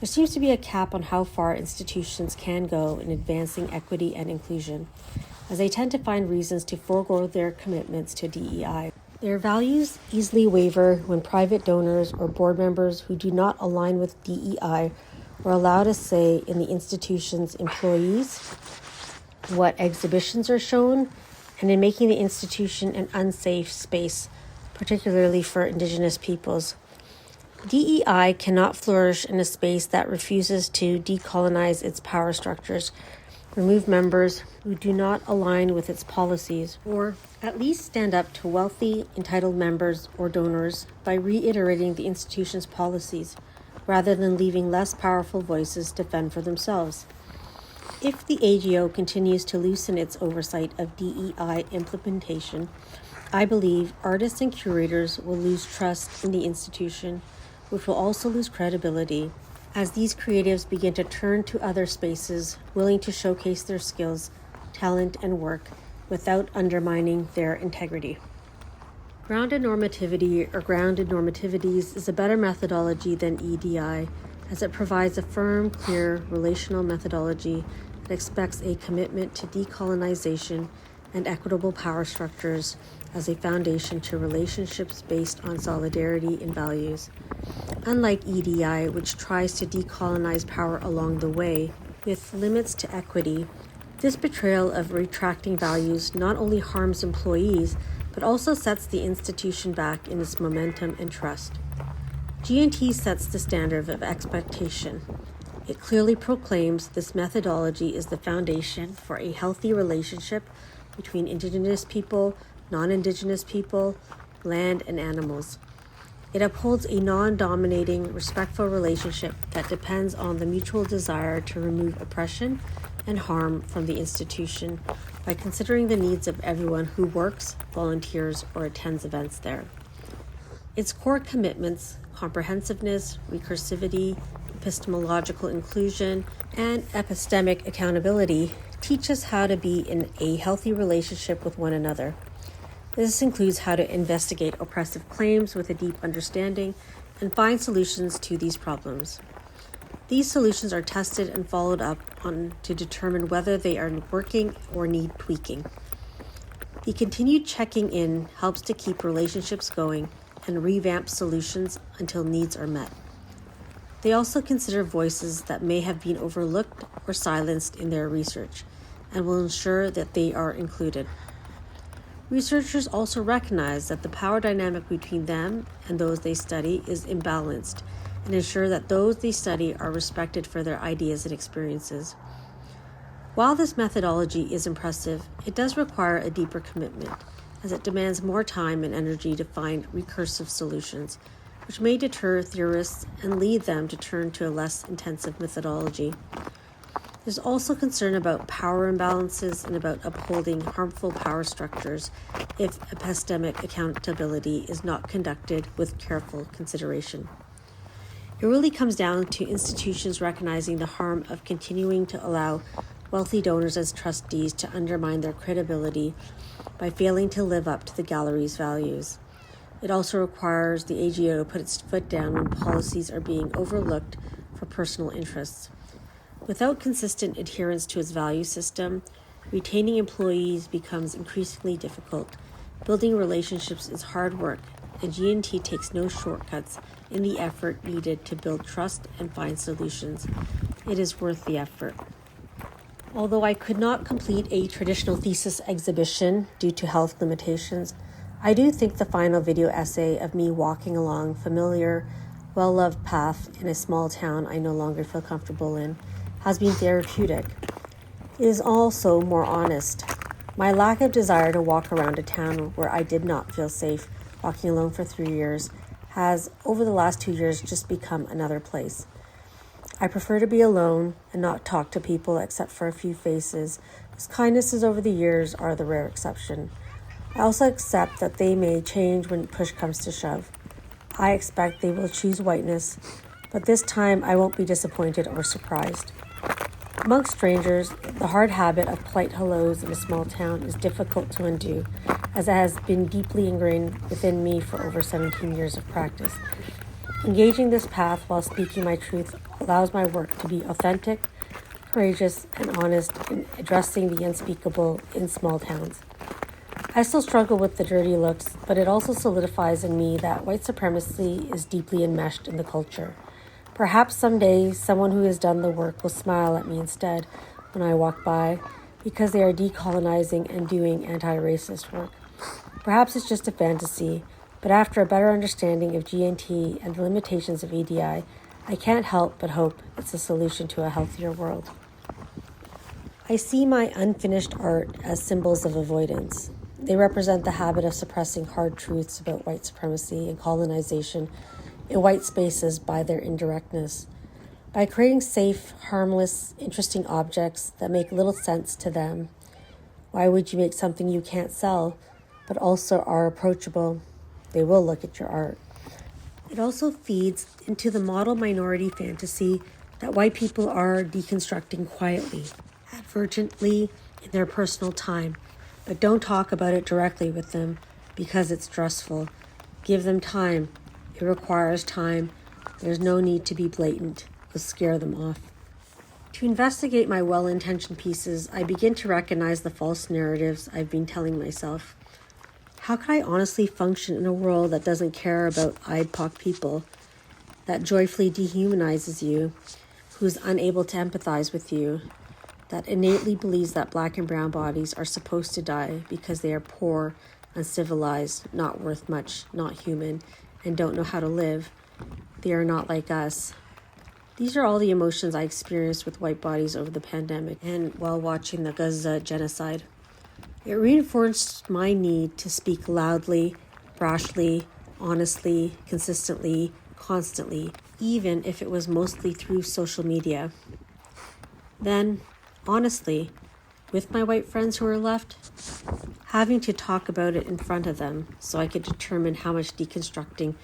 There seems to be a cap on how far institutions can go in advancing equity and inclusion, as they tend to find reasons to forego their commitments to DEI. Their values easily waver when private donors or board members who do not align with DEI are allowed a say in the institution's employees, what exhibitions are shown, and in making the institution an unsafe space, particularly for Indigenous peoples. DEI cannot flourish in a space that refuses to decolonize its power structures, remove members who do not align with its policies, or at least stand up to wealthy, entitled members or donors by reiterating the institution's policies, rather than leaving less powerful voices to fend for themselves. If the AGO continues to loosen its oversight of DEI implementation, I believe artists and curators will lose trust in the institution, which will also lose credibility as these creatives begin to turn to other spaces willing to showcase their skills, talent, and work without undermining their integrity. Grounded normativity or grounded normativities is a better methodology than EDI, as it provides a firm, clear, relational methodology that expects a commitment to decolonization and equitable power structures as a foundation to relationships based on solidarity and values. Unlike EDI, which tries to decolonize power along the way with limits to equity, this betrayal of retracting values not only harms employees, but also sets the institution back in its momentum and trust. G&T sets the standard of expectation. It clearly proclaims this methodology is the foundation for a healthy relationship between Indigenous people, non-Indigenous people, land, and animals. It upholds a non-dominating, respectful relationship that depends on the mutual desire to remove oppression and harm from the institution by considering the needs of everyone who works, volunteers, or attends events there. Its core commitments, comprehensiveness, recursivity, epistemological inclusion, and epistemic accountability, teach us how to be in a healthy relationship with one another. This includes how to investigate oppressive claims with a deep understanding and find solutions to these problems. These solutions are tested and followed up on to determine whether they are working or need tweaking. The continued checking in helps to keep relationships going and revamp solutions until needs are met. They also consider voices that may have been overlooked or silenced in their research and will ensure that they are included. Researchers also recognize that the power dynamic between them and those they study is imbalanced and ensure that those they study are respected for their ideas and experiences. While this methodology is impressive, it does require a deeper commitment, as it demands more time and energy to find recursive solutions, which may deter theorists and lead them to turn to a less intensive methodology. There's also concern about power imbalances and about upholding harmful power structures if epistemic accountability is not conducted with careful consideration. It really comes down to institutions recognizing the harm of continuing to allow wealthy donors as trustees to undermine their credibility by failing to live up to the gallery's values. It also requires the AGO to put its foot down when policies are being overlooked for personal interests. Without consistent adherence to its value system, retaining employees becomes increasingly difficult. Building relationships is hard work, and G&T takes no shortcuts in the effort needed to build trust and find solutions. It is worth the effort. Although I could not complete a traditional thesis exhibition due to health limitations, I do think the final video essay of me walking along familiar, well-loved path in a small town I no longer feel comfortable in has been therapeutic. It is also more honest. My lack of desire to walk around a town where I did not feel safe walking alone for 3 years has, over the last 2 years, just become another place. I prefer to be alone and not talk to people except for a few faces, whose kindnesses over the years are the rare exception. I also accept that they may change when push comes to shove. I expect they will choose whiteness, but this time I won't be disappointed or surprised. Amongst strangers, the hard habit of polite hellos in a small town is difficult to undo, as it has been deeply ingrained within me for over 17 years of practice. Engaging this path while speaking my truth allows my work to be authentic, courageous, and honest in addressing the unspeakable in small towns. I still struggle with the dirty looks, but it also solidifies in me that white supremacy is deeply enmeshed in the culture. Perhaps someday someone who has done the work will smile at me instead when I walk by, because they are decolonizing and doing anti-racist work. Perhaps it's just a fantasy, but after a better understanding of GNT and the limitations of EDI, I can't help but hope it's a solution to a healthier world. I see my unfinished art as symbols of avoidance. They represent the habit of suppressing hard truths about white supremacy and colonization in white spaces by their indirectness. By creating safe, harmless, interesting objects that make little sense to them, why would you make something you can't sell, but also are approachable? They will look at your art. It also feeds into the model minority fantasy that white people are deconstructing quietly, advertently in their personal time, but don't talk about it directly with them because it's stressful. Give them time. It requires time. There's no need to be blatant. It'll scare them off. To investigate my well-intentioned pieces, I begin to recognize the false narratives I've been telling myself. How could I honestly function in a world that doesn't care about IPOC people, that joyfully dehumanizes you, who's unable to empathize with you, that innately believes that black and brown bodies are supposed to die because they are poor, uncivilized, not worth much, not human, and don't know how to live? They are not like us. These are all the emotions I experienced with white bodies over the pandemic and while watching the Gaza genocide. It reinforced my need to speak loudly, brashly, honestly, consistently, constantly, even if it was mostly through social media. Then, honestly, with my white friends who were left, having to talk about it in front of them so I could determine how much deconstructing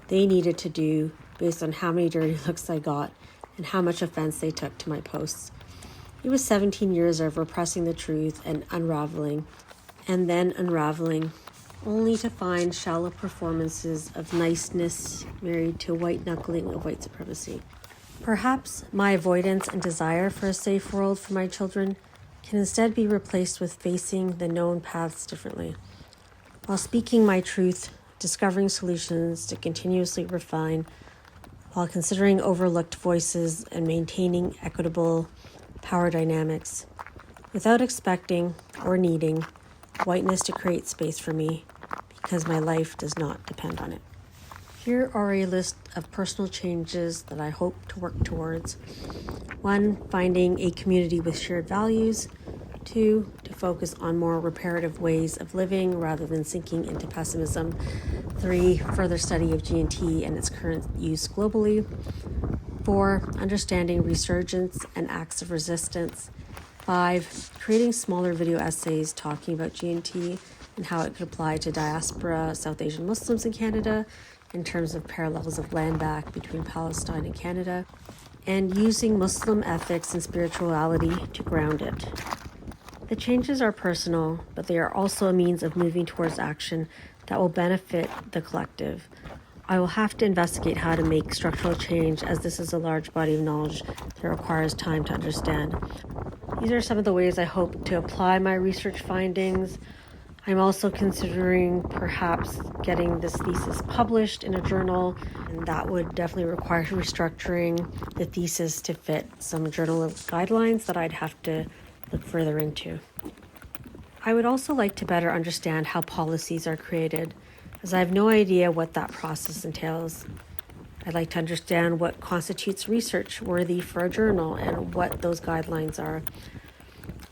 they needed to do based on how many dirty looks I got and how much offense they took to my posts. It was 17 years of repressing the truth and unraveling, and then unraveling, only to find shallow performances of niceness married to white knuckling of white supremacy. Perhaps my avoidance and desire for a safe world for my children can instead be replaced with facing the known paths differently. While speaking my truth, discovering solutions to continuously refine, while considering overlooked voices and maintaining equitable power dynamics, without expecting or needing whiteness to create space for me, because my life does not depend on it. Here are a list of personal changes that I hope to work towards. 1, finding a community with shared values. 2, to focus on more reparative ways of living rather than sinking into pessimism. 3, further study of GNT and its current use globally. 4, understanding resurgence and acts of resistance. 5, creating smaller video essays talking about GNT and how it could apply to diaspora South Asian Muslims in Canada in terms of parallels of land back between Palestine and Canada, and using Muslim ethics and spirituality to ground it. The changes are personal, but they are also a means of moving towards action that will benefit the collective. I will have to investigate how to make structural change, as this is a large body of knowledge that requires time to understand. These are some of the ways I hope to apply my research findings. I'm also considering perhaps getting this thesis published in a journal, and that would definitely require restructuring the thesis to fit some journal guidelines that I'd have to look further into. I would also like to better understand how policies are created, as I have no idea what that process entails. I'd like to understand what constitutes research worthy for a journal and what those guidelines are.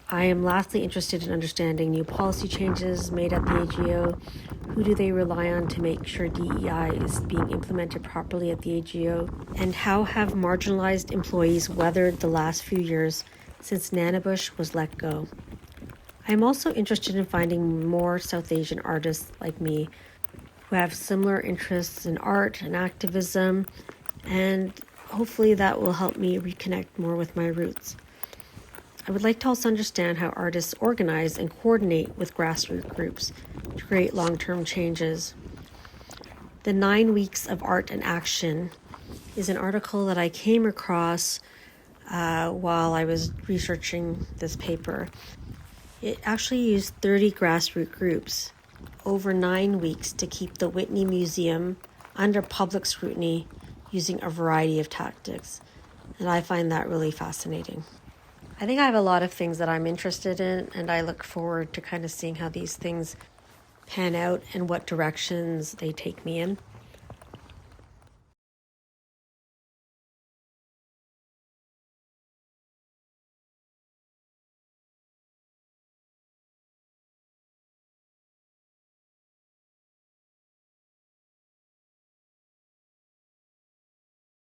I am lastly interested in understanding new policy changes made at the AGO, Who do they rely on to make sure DEI is being implemented properly at the AGO? And how have marginalized employees weathered the last few years since Nanibush was let go? I'm also interested in finding more South Asian artists like me who have similar interests in art and activism, and hopefully that will help me reconnect more with my roots. I would like to also understand how artists organize and coordinate with grassroots groups to create long-term changes. The 9 Weeks of Art and Action is an article that I came across while I was researching this paper. It actually used 30 grassroots groups over 9 weeks to keep the Whitney Museum under public scrutiny using a variety of tactics. And I find that really fascinating. I think I have a lot of things that I'm interested in, and I look forward to kind of seeing how these things pan out and what directions they take me in.